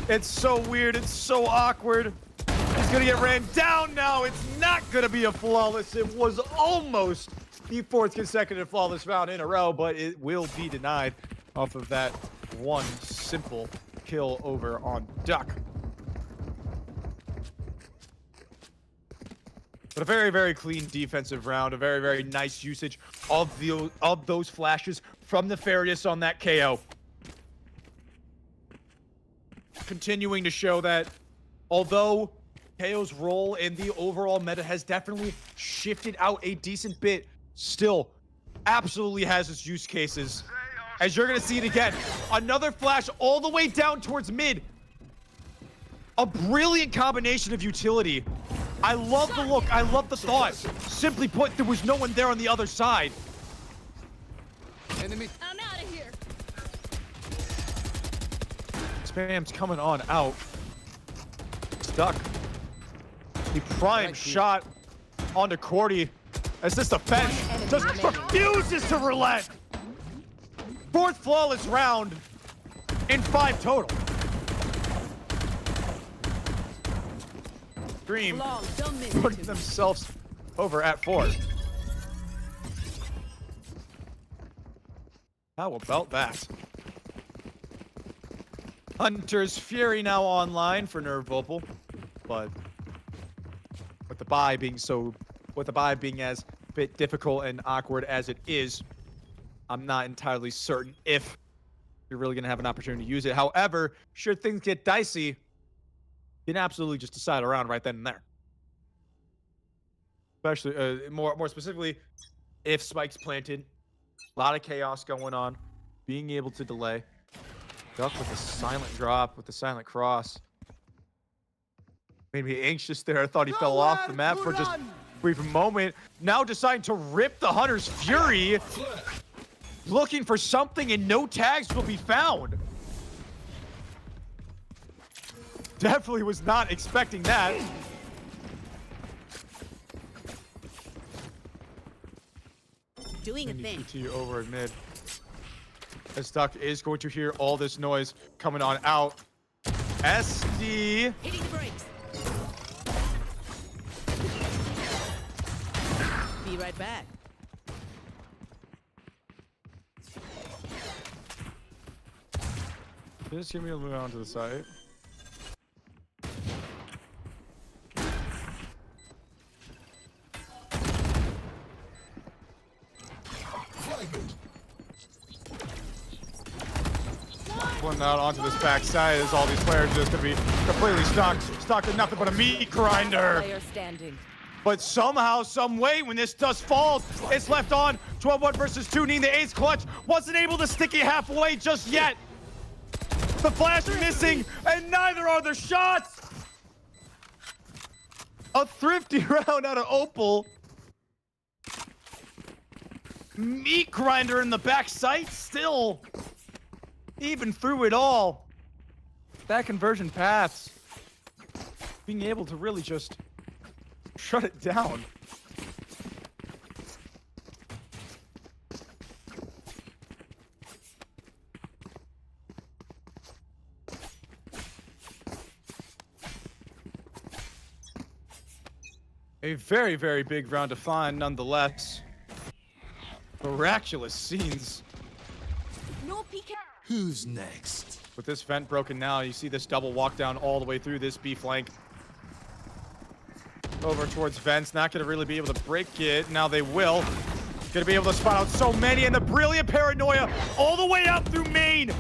It's so weird. It's so awkward. He's going to get ran down now. It's not going to be a flawless. It was almost the 4th consecutive flawless round in a row, but it will be denied off of that one simple kill over on Duck. But a very, very clean defensive round. A very, very nice usage of those flashes from Nefarious on that KO. Continuing to show that although KO's role in the overall meta has definitely shifted out a decent bit, still absolutely has its use cases. As you're going to see it again. Another flash all the way down towards mid. A brilliant combination of utility I love the look. I love the thought. Simply put, there was no one there on the other side. Enemy. I'm out of here. Spam's coming on out. Stuck. The prime shot onto Cordy as this defense just refuses to relent. Fourth flawless round in 5 total. Dream Long, don't miss putting it. themselves over at 4. How about that? Hunter's Fury now online for NRVO, but with the buy being as bit difficult and awkward as it is, I'm not entirely certain if you're really gonna have an opportunity to use it. However, should things get dicey, you can absolutely just decide around right then and there. Especially more specifically, if Spike's planted, a lot of chaos going on, being able to delay. Duck with a silent drop, with the silent cross. Made me anxious there. I thought he fell off the map for just a brief moment. Now deciding to rip the Hunter's Fury. Looking for something and no tags will be found. Definitely was not expecting that. Doing a thing. To you over at mid. As Duck is going to hear all this noise coming on out. SD. Hitting the brakes. Be right back. Just give me a move on to the side. One out onto this backside as all these players are just gonna be completely stuck in nothing but a meat grinder. Player standing. But somehow, some way, when this dust falls, it's left on 12-1 versus 2. Needing the ace clutch, wasn't able to stick it halfway just yet. The flash missing, and neither are the shots. A thrifty round out of Opal. Meat grinder in the back sight still. Even through it all. That conversion paths. Being able to really just shut it down. A very, very big round to find nonetheless. Miraculous scenes. No PK. Who's next? With this vent broken now, you see this double walk down all the way through this B flank. Over towards vents, not gonna really be able to break it. Now they will. Gonna be able to spot out so many, and the brilliant paranoia all the way out through main.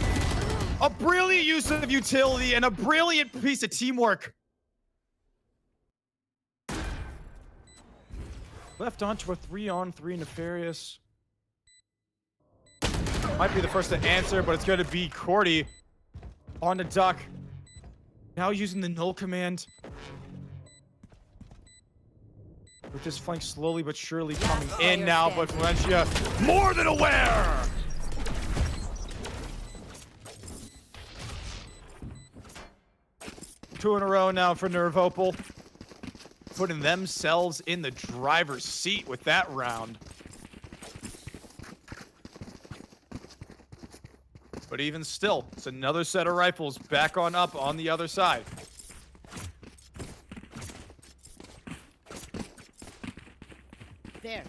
A brilliant use of utility and a brilliant piece of teamwork. Left onto a 3-on-3 Nefarious. Might be the first to answer, but it's going to be Cordy on the Duck. Now using the null command. With this flank slowly but surely coming in now, but Valencia more than aware! Two in a row now for NRVO. Putting themselves in the driver's seat with that round. But even still, it's another set of rifles back on up on the other side. There.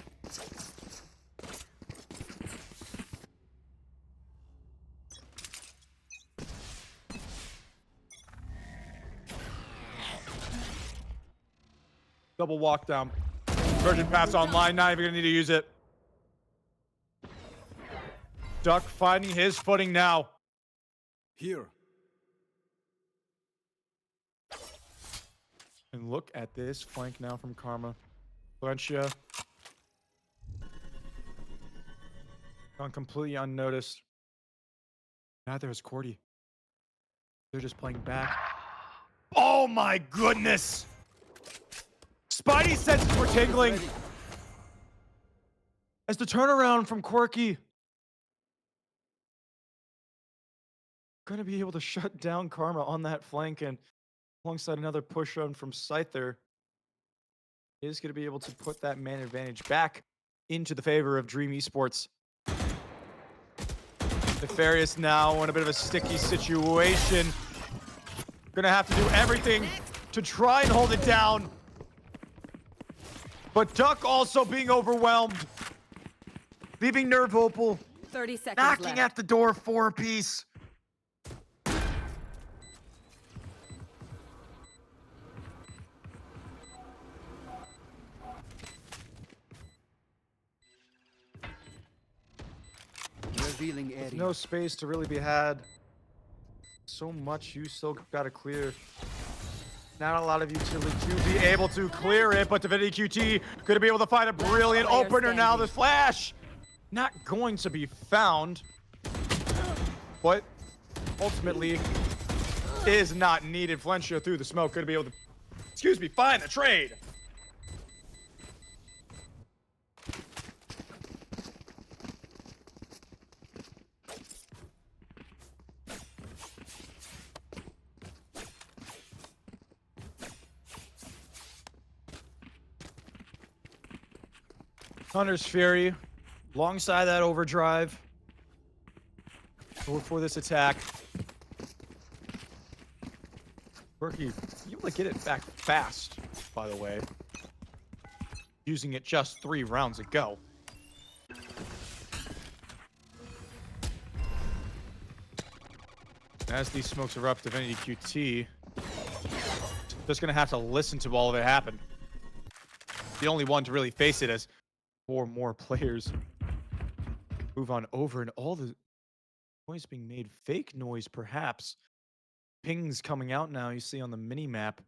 Double walk down. Virgin pass online, not even gonna need to use it. Duck finding his footing now. Here. And look at this flank now from Karma. Valencia. Gone completely unnoticed. Neither is Cordy. They're just playing back. Oh my goodness! Spidey senses were tingling. As the turnaround from Quirky. Gonna be able to shut down Karma on that flank, and alongside another push on from Scyther, is gonna be able to put that man advantage back into the favor of Dream Esports. Nefarious now in a bit of a sticky situation. Gonna have to do everything to try and hold it down. But Duck also being overwhelmed. Leaving NRVO 30 seconds knocking left. at the door for a piece. Revealing There's area. no space to really be had. So much you still gotta clear. Not a lot of utility to be able to clear it, but Divinity QT gonna be able to find a brilliant player opener now. standing. The flash not going to be found, but ultimately is not needed. Flencio through the smoke, gonna be able to, excuse me, find the trade. Hunter's Fury, alongside that overdrive. Go for this attack. Quirky, you able to get it back fast, by the way. Using it just 3 rounds ago. As these smokes erupt, Divinity QT just gonna have to listen to all of it happen. The only one to really face it as 4 more players move on over, and all the noise being made, fake noise perhaps. Pings coming out now, you see on the mini map.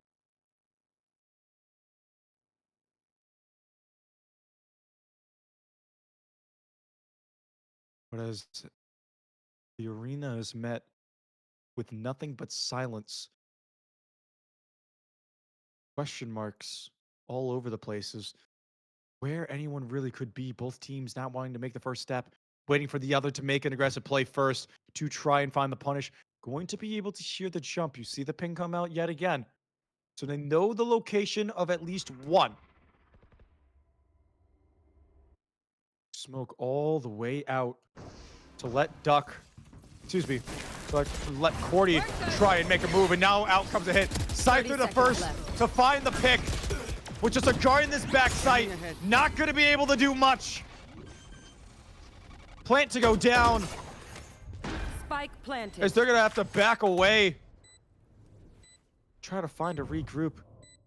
But as the arena is met with nothing but silence, question marks all over the places. Where anyone really could be, both teams not wanting to make the first step, waiting for the other to make an aggressive play first to try and find the punish. Going to be able to hear the jump. You see the ping come out yet again. So they know the location of at least one. Smoke all the way out to let Duck, excuse me, let Cordy try and make a move, and now out comes a hit. Scyther the first left. to find the pick. With just a guard in this back sight, not going to be able to do much. Plant to go down, Spike planted. as they're going to have to back away. Try to find a regroup.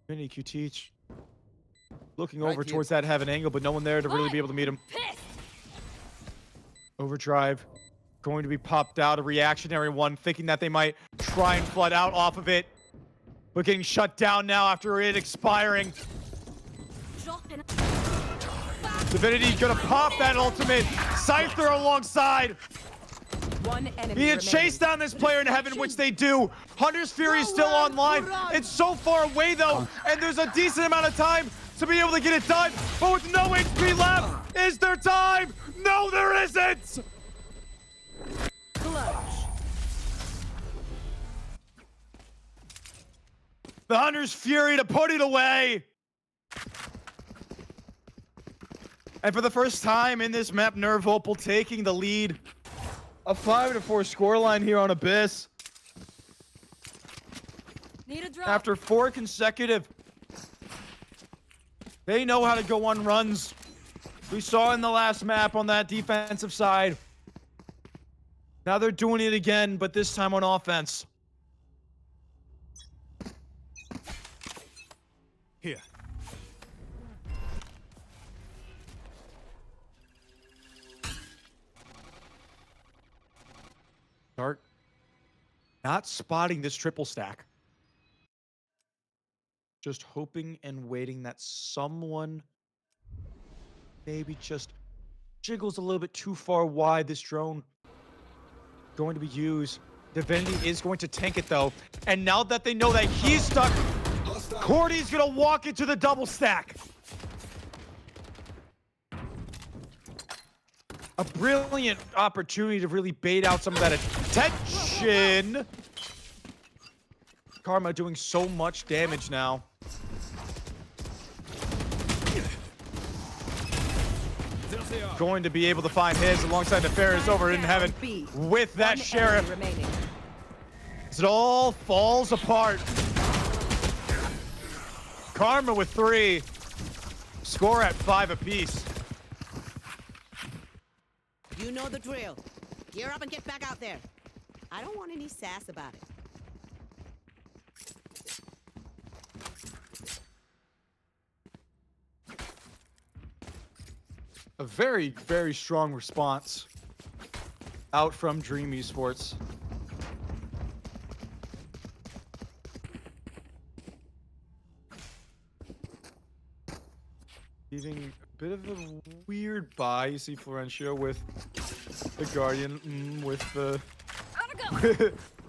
Mini QT looking Right over here. towards that heaven angle, but no one there to really be able to meet him. Overdrive going to be popped out, a reactionary one, thinking that they might try and flood out off of it, but getting shut down now after it expiring. Dropping. Divinity gonna pop that ultimate. Scyther alongside. One enemy He had remaining. chased down this player in heaven, which they do. Hunter's Fury is still online. It's so far away though, and there's a decent amount of time to be able to get it done. But with no HP left, is there time? No, there isn't. Clutch. The Hunter's Fury to put it away. And for the first time in this map, NRVO taking the lead. A 5-4 scoreline here on Abyss. Need a drop. After 4 consecutive. They know how to go on runs. We saw in the last map on that defensive side. Now they're doing it again, but this time on offense. Here. Start not spotting this triple stack. Just hoping and waiting that someone maybe just jiggles a little bit too far wide. This drone going to be used. Divinity is going to tank it though. And now that they know that he's stuck, Cordy's gonna walk into the double stack. A brilliant opportunity to really bait out some of that attention. Karma doing so much damage now. Going to be able to find his alongside the Ferris over in heaven with that sheriff. Remaining. As it all falls apart. Karma with 3. Score at 5 apiece. You know the drill. Gear up and get back out there. I don't want any sass about it. A very, very strong response out from Dream Esports. Leaving a bit of a weird buy. You see Florencio with the Guardian, with the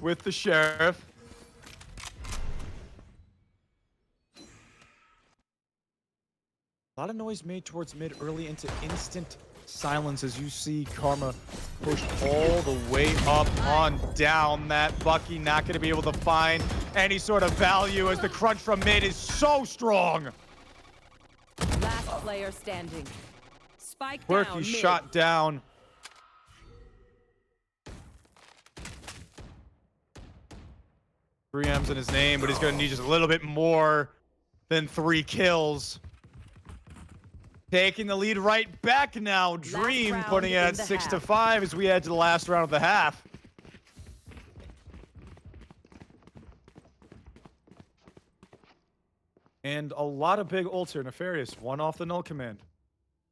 with the Sheriff. A lot of noise made towards mid early into instant silence as you see Karma pushed all the way up on down. That Bucky not going to be able to find any sort of value as the crunch from mid is so strong. Last player standing. Spike Quirky down. shot down. Three M's in his name, but he's going to need just a little bit more than 3 kills. Taking the lead right back now. Dream putting it at 6-5 as we head to the last round of the half. And a lot of big ults here. Nefarious, 1 off the null command.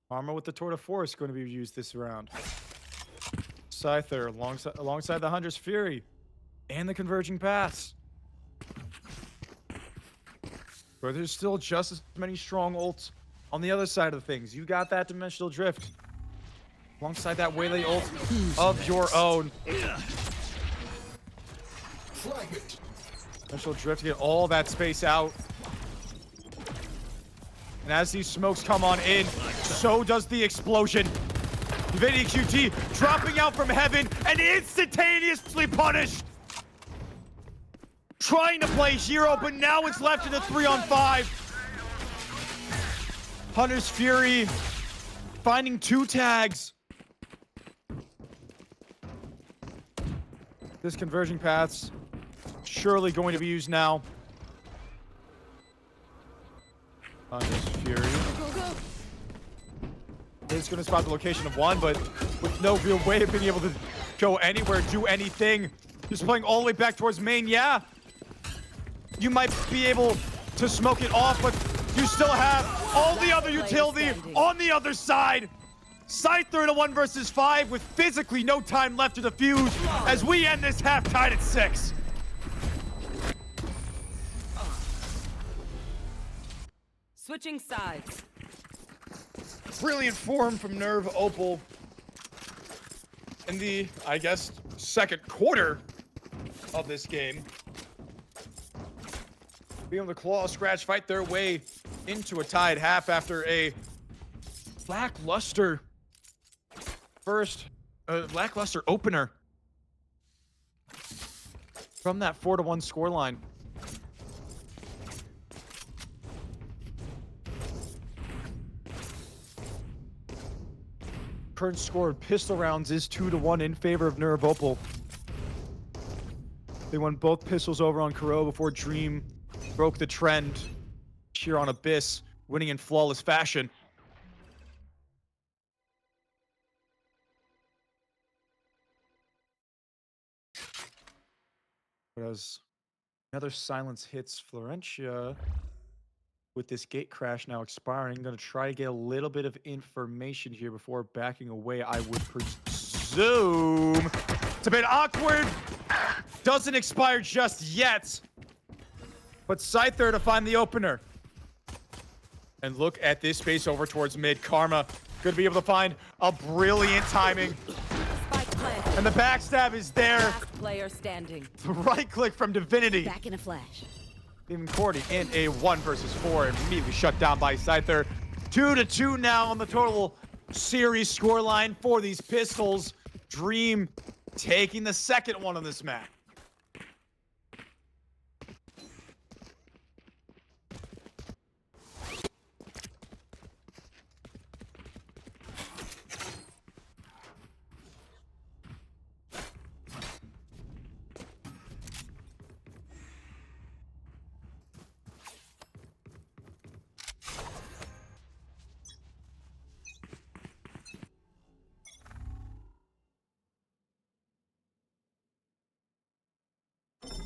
Armor with the Tour de Force going to be used this round. Scyther alongside the Hunter's Fury. And the Converging Paths. But there's still just as many strong ults on the other side of things. You got that Dimensional Drift. Alongside that Waylay ult of your own. Dimensional Drift to get all that space out. And as these smokes come on in, so does the explosion. Divinity QT dropping out from heaven and instantaneously punished. Trying to play hero, but now it's left in a 3-on-5. Hunter's Fury finding 2 tags. This Converging Paths surely going to be used now. Hunter's Fury. Is going to spot the location of 1, but with no real way of being able to go anywhere, do anything. Just playing all the way back towards main, yeah. You might be able to smoke it off, but you still have all the other utility on the other side. Scyther in a 1 versus 5 with physically no time left to defuse as we end this half tied at 6. Switching sides. Brilliant form from NRVO in the, I guess, second quarter of this game. Being able to claw, scratch, fight their way into a tied half after a lackluster lackluster opener from that 4-1 scoreline. Current score of pistol rounds is 2-1 in favor of NRVO. They won both pistols over on Kuro before Dream broke the trend here on Abyss, winning in flawless fashion. But as another silence hits Florentia, with this gate crash now expiring, I'm going to try to get a little bit of information here before backing away, I would presume. It's a bit awkward. Doesn't expire just yet. But Scyther to find the opener. And look at this space over towards mid. Karma could be able to find a brilliant timing. Spike planted. And the backstab is there. Last player standing. The right click from Divinity. Back in a flash. Leaving Cordy in a 1 versus 4, immediately shut down by Scyther. 2-2 now on the total series scoreline for these Pistols. Dream taking the second one on this map.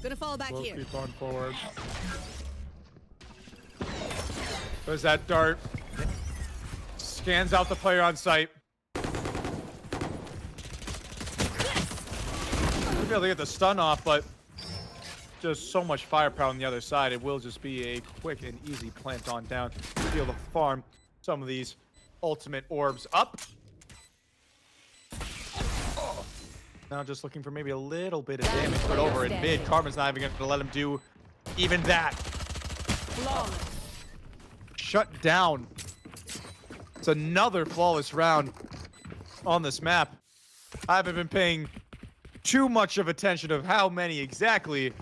Gonna fall back We'll here. keep on forward. There's that dart. Scans out the player on site. We'll be able to get the stun off, but just so much firepower on the other side. It will just be a quick and easy plant on down to be able to farm some of these ultimate orbs up. Now just looking for maybe a little bit of damage, but over in mid, Karma's not even going to let him do even that. Shut down. It's another flawless round on this map. I haven't been paying too much of attention of how many exactly,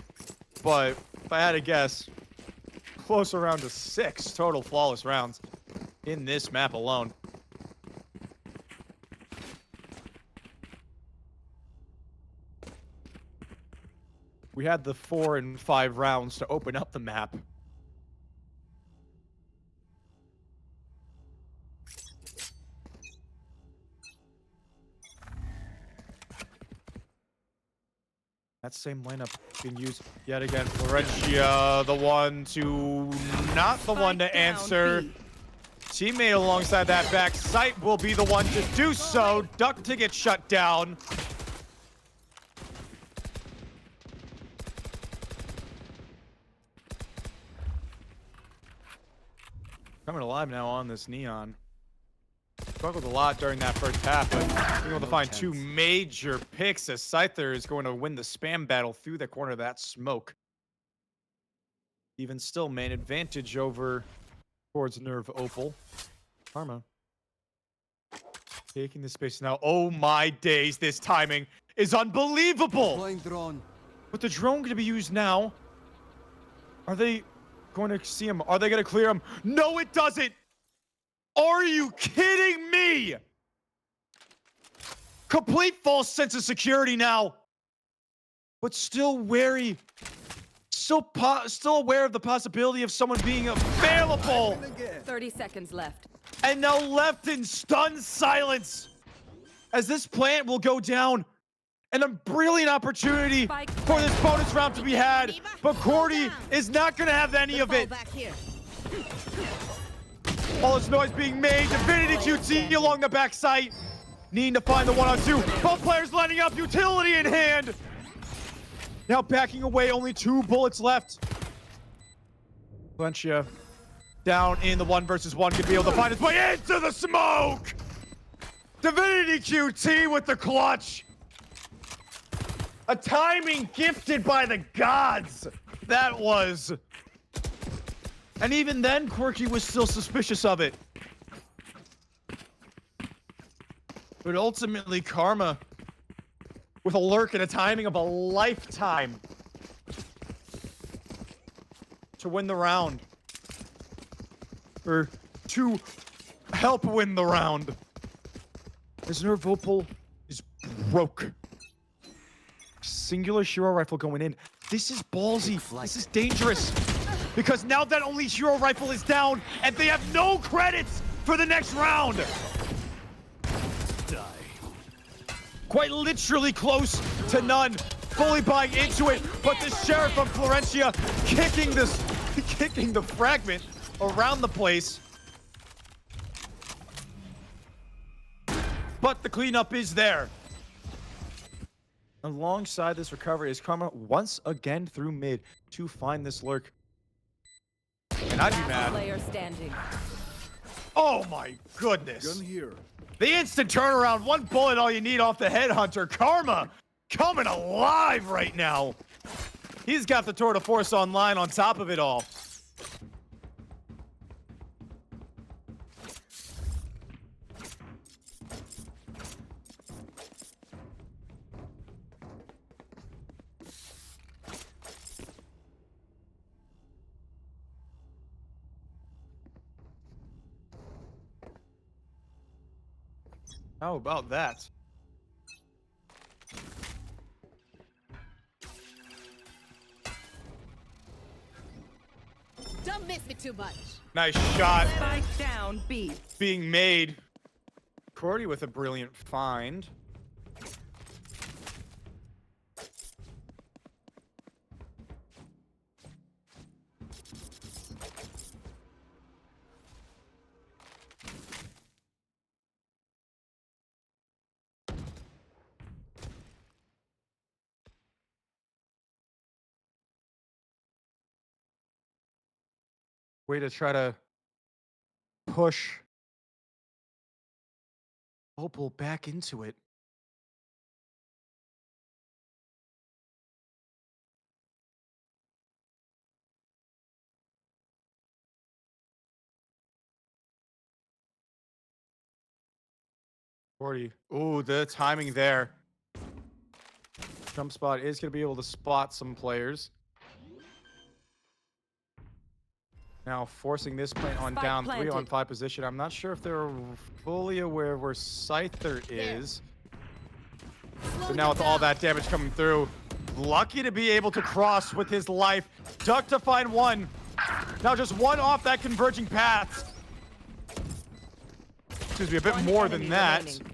but if I had to guess, close around to 6 total flawless rounds in this map alone. We had the 4 and 5 rounds to open up the map. That same lineup being used yet again. Florentia, the one to... not the one to answer. Teammate alongside that back site will be the one to do so. Duck to get shut down. Coming alive now on this Neon. Struggled a lot during that first half, but being able to find 2 major picks as Scyther is going to win the spam battle through the corner of that smoke. Even still, main advantage over towards NRVO. Karma taking the space now. Oh my days, this timing is unbelievable! Flying drone. With the drone going to be used now, are they going to see him? Are they going to clear him? No, it doesn't! Are you kidding me? Complete false sense of security now. But still wary. Still aware of the possibility of someone being available. 30 seconds left. And now left in stunned silence. As this plant will go down. And a brilliant opportunity for this bonus round to be had. But Cordy is not going to have any of it. Back here. All this noise being made. Divinity QT along the back site. Needing to find the 1-on-2. Both players lining up, utility in hand. Now backing away, only 2 bullets left. Valencia down in the 1 versus 1. Could be able to find his way into the smoke. Divinity QT with the clutch. A timing gifted by the gods. That was. And even then, Quirky was still suspicious of it. But ultimately, Karma, with a lurk and a timing of a lifetime, to win the round. Or to help win the round. As NRVO is broke. Singular hero rifle going in. This is ballsy. This is dangerous. Because now that only hero rifle is down, and they have no credits for the next round. Die. Quite literally close to none. Fully buying into it, but the Sheriff from Florentia kicking the fragment around the place. But the cleanup is there. Alongside this recovery is Karma once again through mid to find this lurk. And I'd be mad. Player standing. Oh my goodness. Gun here. The instant turnaround, 1 bullet all you need off the headhunter. Karma coming alive right now. He's got the tour de force online on top of it all. How about that? Don't miss me too much. Nice shot Spike down B. being made. Cordy with a brilliant find. Way to try to push Opal back into it. Cordy. Ooh, the timing there. Jump spot is going to be able to spot some players. Now forcing this plant on Spike down planted. 3-on-5 position. I'm not sure if they're fully aware of where Scyther is. Slow But now with them all down. that damage coming through, lucky to be able to cross with his life. Duck to find one. Now just one off that converging path. Excuse me, a bit One more enemy than that. remaining.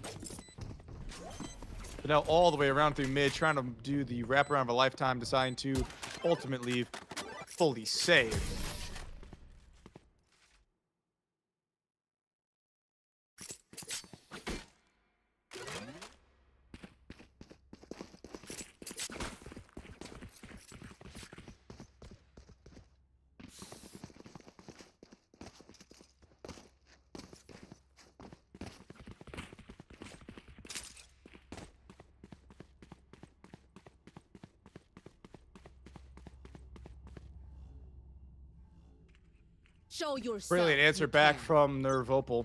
But now all the way around through mid, trying to do the wraparound of a lifetime, deciding to ultimately fully save. Show yourself. Brilliant answer you back can. from NRVO.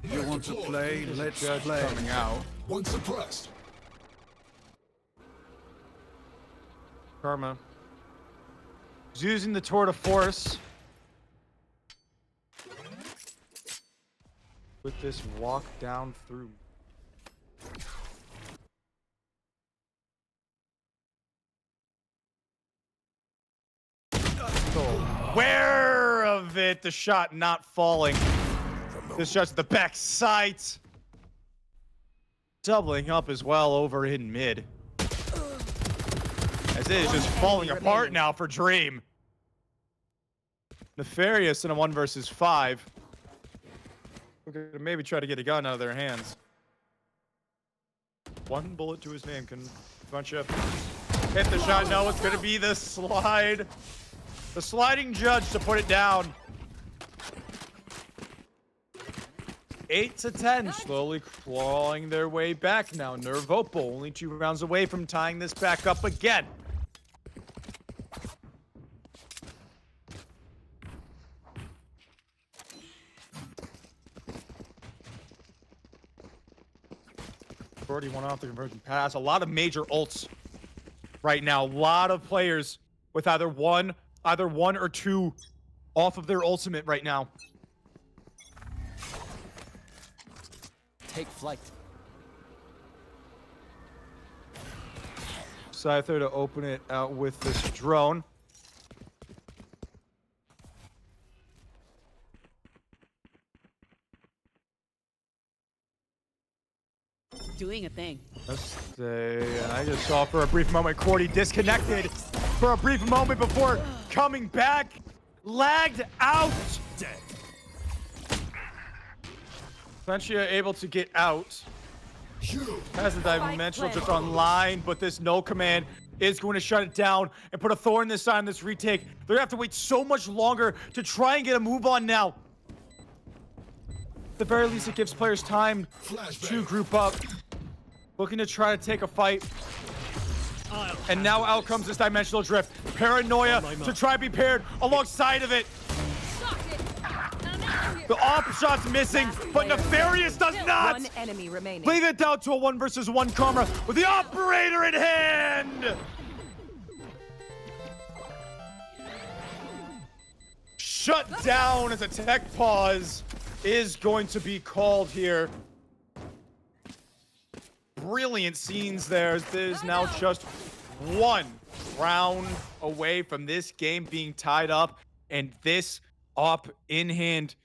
You want to play? Let's Judge play. coming out. One suppressed. Karma. He's using the tour de force. With this walk down through. Aware of it, the shot not falling. This shot's the back sight. Doubling up as well over in mid. As it is just falling apart remaining. now for Dream. Nefarious in a 1 versus 5. We're gonna maybe try to get a gun out of their hands. One bullet to his name can bunch up. Hit the shot. No, it's gonna be the slide. The sliding judge to put it down. 8 to 10, slowly clawing their way back now. NRVO only 2 rounds away from tying this back up again. Already one off the conversion pass. A lot of major ults right now. A lot of players with either one or two off of their ultimate right now. Take flight. Scyther to open it out with this drone. Doing a thing. And I just saw for a brief moment Cordy disconnected for a brief moment before coming back. Lagged out. Dead. Valencia able to get out. You. Has the dimensional just online, but this no command is going to shut it down and put a thorn this time, this retake. They're gonna have to wait so much longer to try and get a move on now. At the very least, it gives players time to Flashbang. group up. Looking to try to take a fight. And now out comes this dimensional drift. Paranoia to try to be paired alongside of it. The op shot's missing, but Nefarious does not. One enemy remaining. Leave it down to a 1 versus 1 Karma with the operator in hand. Shut down as a tech pause is going to be called here. Brilliant scenes there. There's now just 1 round away from this game being tied up, and this op in hand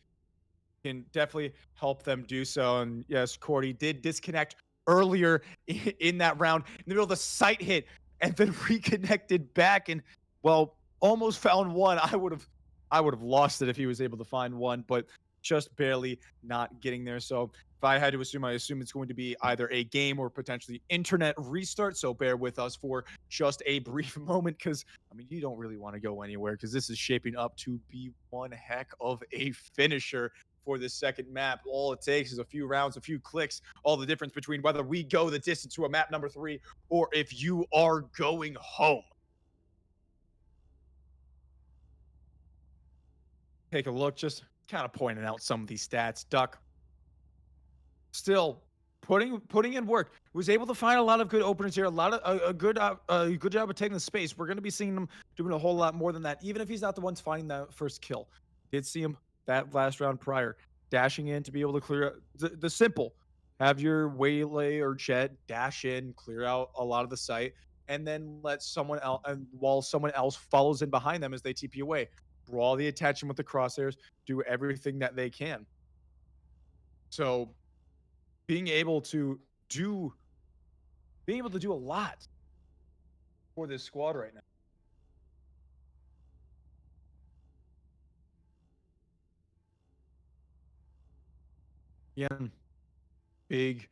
can definitely help them do so. And yes, Cordy did disconnect earlier in that round in the middle of the sight hit and then reconnected back and, well, almost found one. I would have lost it if he was able to find one, but just barely not getting there. So if I had to assume, I assume it's going to be either a game or potentially internet restart. So bear with us for just a brief moment, because I mean, you don't really want to go anywhere, because this is shaping up to be one heck of a finisher for this second map. All it takes is a few rounds, a few clicks, all the difference between whether we go the distance to a map number 3 or if you are going home. Take a look, just kind of pointing out some of these stats. Duck still putting in work. Was able to find a lot of good openers here. A lot of a good job of taking the space. We're going to be seeing him doing a whole lot more than that, even if he's not the ones finding that first kill. Did see him that last round prior, dashing in to be able to clear out the simple. Have your waylay or jet dash in, clear out a lot of the site, and then let someone else, and while someone else follows in behind them as they TP away. Draw the attention with the crosshairs, do everything that they can. So being able to do a lot for this squad right now. Again, big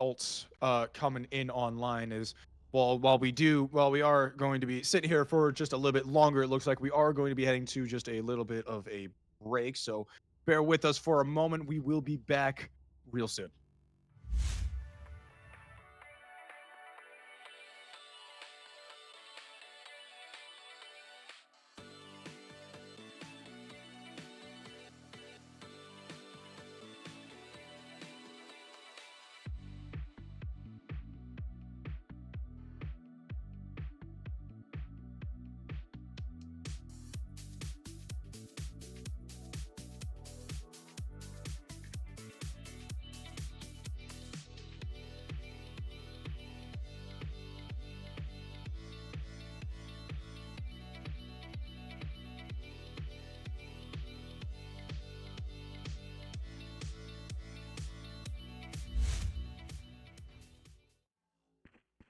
ults coming in online is, while we are going to be sitting here for just a little bit longer, it looks like we are going to be heading to just a little bit of a break. So bear with us for a moment. We will be back real soon.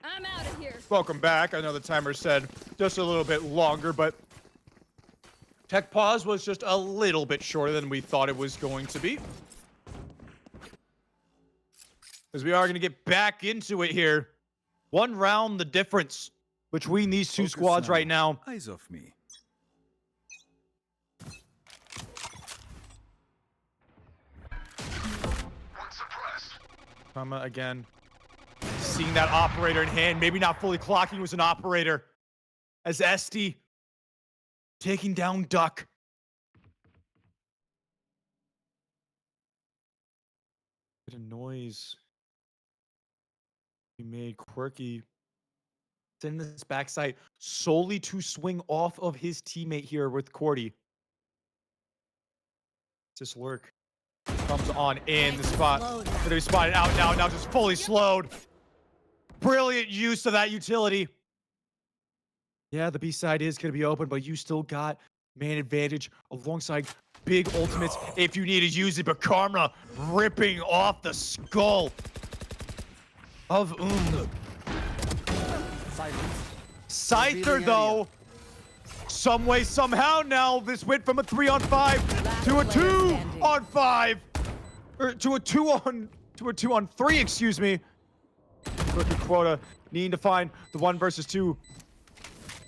I'm out of here. Welcome back. I know the timer said just a little bit longer, but tech pause was just a little bit shorter than we thought it was going to be. As we are going to get back into it here. 1 round the difference between these two squads right now. Eyes off me. Karma again. Seeing that operator in hand, maybe not fully clocking was an operator. As Esty taking down Duck. Bit of noise. He made Quirky send this backside solely to swing off of his teammate here with Cordy. Just lurk. Comes on in the spot. Going to be spotted out now just fully slowed. Brilliant use of that utility. Yeah, the B side is going to be open, but you still got man advantage alongside big ultimates if you need to use it. But Karma ripping off the skull of Scyther, though, some way, somehow now, this went from a 3-on-5 to a 2-on-5. Or to a 2-on-3, excuse me. Rookie quota needing to find the 1 versus 2.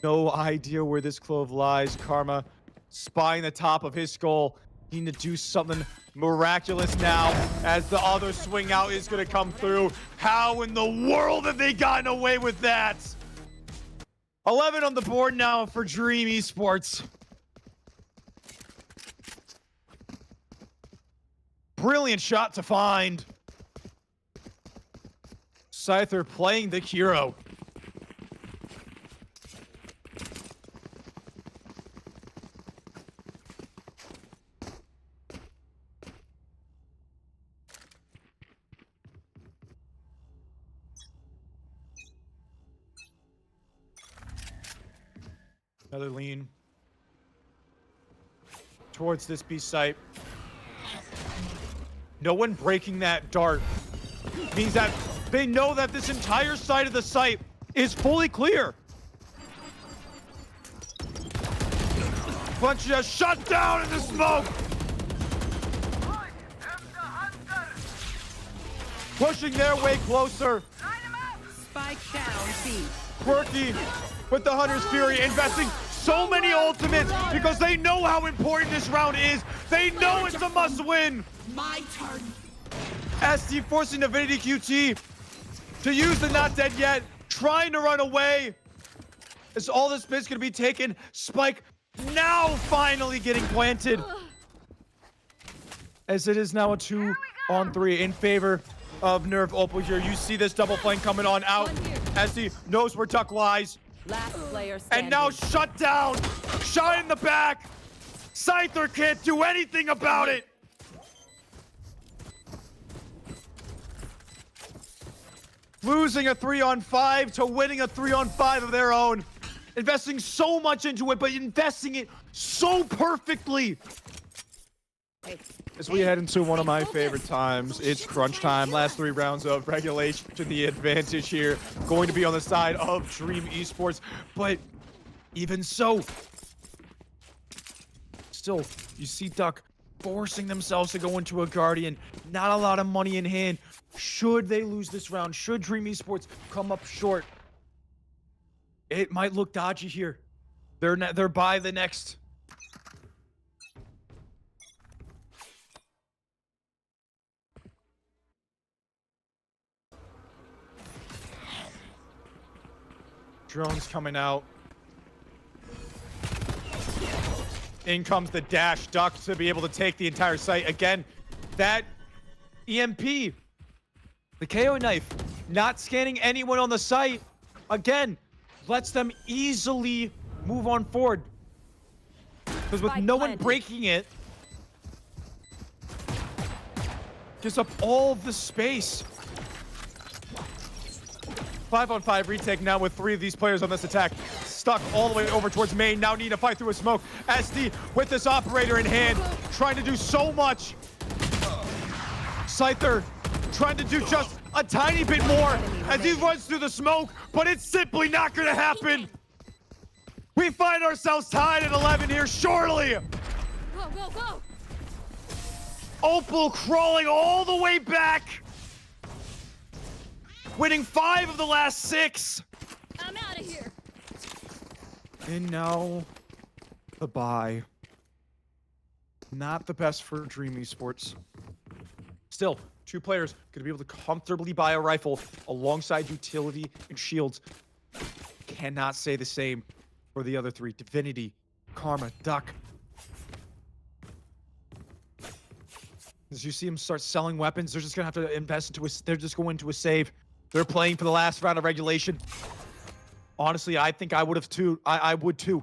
No idea where this clove lies. Karma spying the top of his skull. Needing to do something miraculous now as the other swing out is going to come through. How in the world have they gotten away with that? 11 on the board now for Dream Esports. Brilliant shot to find. Scyther playing the hero. Another lean towards this B site. No one breaking that dart means that they know that this entire side of the site is fully clear. Bunch just shut down in the smoke. Pushing their way closer. Spike down, B. Quirky with the Hunter's Fury, investing so many ultimates because they know how important this round is. They know it's a must win. My turn. SD forcing Divinity QT to use the not dead yet, trying to run away. As all this spit's gonna be taken. Spike now finally getting planted. As it is now a 2-on-3 in favor of NRVO here. You see this double flank coming on out. SD knows where Duck lies. Last player standing. And now shut down. Shot in the back. Scyther can't do anything about it. Losing a 3-on-5 to winning a 3-on-5 of their own. Investing so much into it, but investing it so perfectly. As we head into one of my favorite times, it's crunch time. Last 3 rounds of regulation. The advantage here going to be on the side of Dream Esports. But even so, still, you see Duck forcing themselves to go into a Guardian. Not a lot of money in hand. Should they lose this round, should Dream Esports come up short, it might look dodgy here. They're by the next. Drones coming out. In comes the dash Duck to be able to take the entire site. Again, that EMP, the KO knife, not scanning anyone on the site. Again, lets them easily move on forward. Because with no one breaking it, gives up all of the space. 5-on-5 retake now with 3 of these players on this attack. Stuck all the way over towards main. Now need to fight through a smoke. SD with this operator in hand, trying to do so much. Scyther trying to do just a tiny bit more as he runs through the smoke, but it's simply not going to happen. We find ourselves tied at 11 here shortly. Go, go, go! Opal crawling all the way back. Winning 5 of the last 6. I'm out of here. And now, the bye. Not the best for Dream Esports. Still, 2 players going to be able to comfortably buy a rifle alongside utility and shields. Cannot say the same for the other 3. Divinity, Karma, Duck. As you see them start selling weapons, they're just going to have to invest into they're just going to a save. They're playing for the last round of regulation. Honestly, I think I would have too. I would too.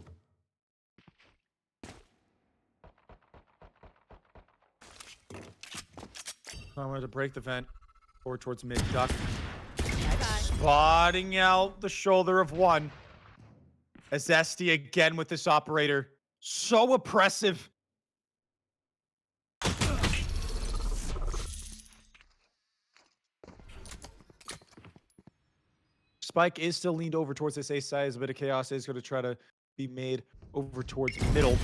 I wanted to break the vent forward towards mid. Duck. Bye-bye. Spotting out the shoulder of one. As SD again with this operator. So oppressive. Spike is still leaned over towards this A side as a bit of chaos is going to try to be made over towards middle.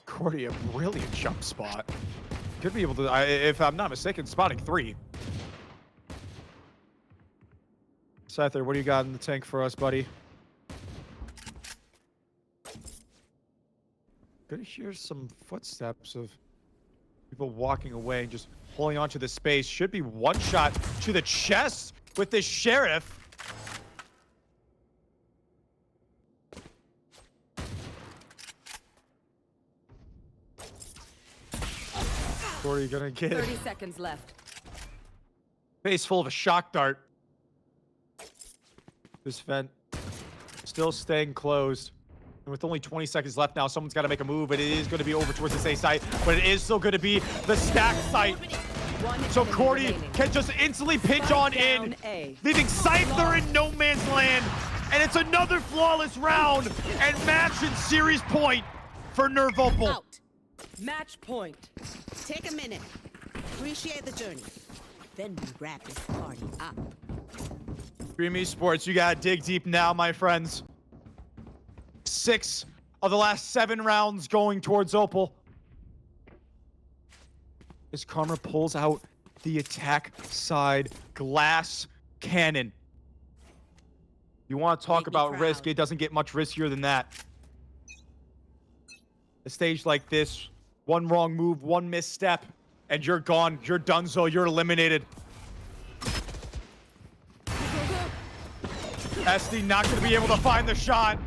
Cordy, a brilliant jump spot. Could be able to, if I'm not mistaken, spotting 3. Scyther, what do you got in the tank for us, buddy? Gonna hear some footsteps of people walking away and just holding onto the space. Should be one shot to the chest with this sheriff. Shorty gonna get 30 seconds left. face full of a shock dart. This vent still staying closed. And with only 20 seconds left now, someone's got to make a move. But it is going to be over towards the A site. But it is still going to be the stack site. So Cordy can just instantly pinch on in, leaving Cypher in no man's land. And it's another flawless round and match in series point for NRVO. Out. Match point. Take a minute. Appreciate the journey. Then we wrap this party up. Dream Esports, you gotta dig deep now, my friends. 6 of the last 7 rounds going towards Opal. As Karma pulls out the attack side glass cannon. You want to talk about risk, it doesn't get much riskier than that. A stage like this, one wrong move, one misstep, and you're gone. You're donezo. You're eliminated. SD not going to be able to find the shot,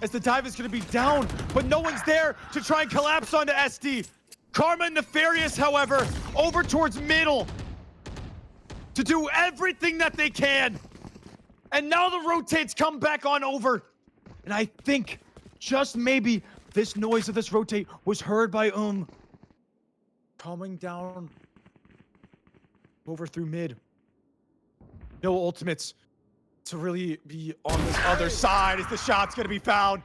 as the dive is going to be down, but no one's there to try and collapse onto SD. Karma and Nefarious, however, over towards middle to do everything that they can. And now the rotates come back on over. And I think just maybe this noise of this rotate was heard by coming down over through mid. No ultimates to really be on this other side as the shot's gonna be found.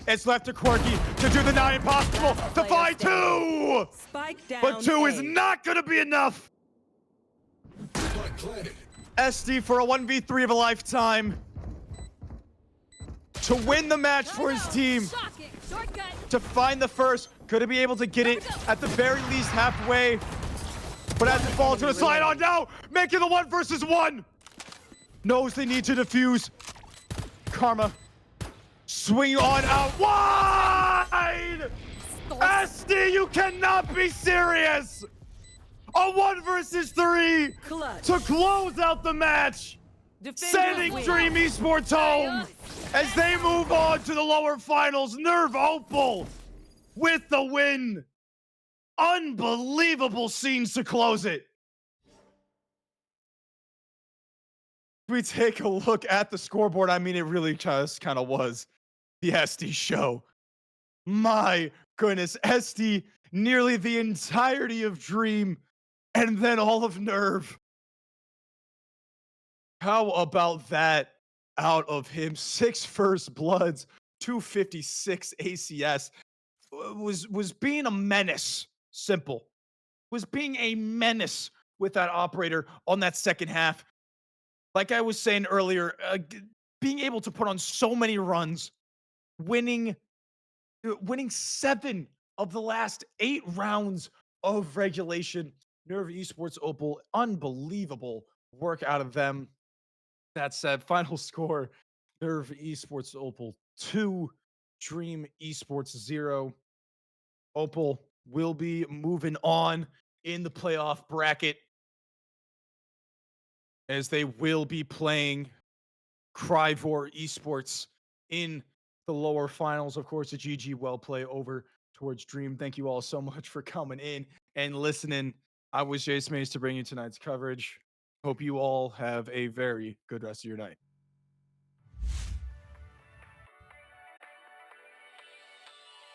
It's left to Quirky to do the nigh impossible to find 2! Spike down. But 2 is not gonna be enough. Spike planted. SD for a 1v3 of a lifetime to win the match for his team. Shocking. Shortcut. To find the first, could he be able to get it at the very least halfway? But as it falls to the slide on now, making the 1 versus 1. Knows they need to defuse. Karma swing on out wide. SD, you cannot be serious. A 1 versus 3 Clutch. to close out the match. Sending Dream Esports home as they move on to the lower finals. NRVO with the win. Unbelievable scenes to close it. We take a look at the scoreboard. I mean, it really just kind of was the SD show. My goodness, SD, nearly the entirety of Dream, and then all of NRV. How about that out of him? 6 first bloods, 256 ACS. Was being a menace. Simple. Was being a menace with that operator on that second half. Like I was saying earlier, being able to put on so many runs, winning 7 of the last 8 rounds of regulation. NRV Esports Opal, unbelievable work out of them. That said, final score, NRV Esports Opal 2, Dream Esports 0. Opal will be moving on in the playoff bracket, as they will be playing Cryvor Esports in the lower finals. Of course, a GG well play over towards Dream. Thank you all so much for coming in and listening. I was Jace Mays to bring you tonight's coverage. Hope you all have a very good rest of your night.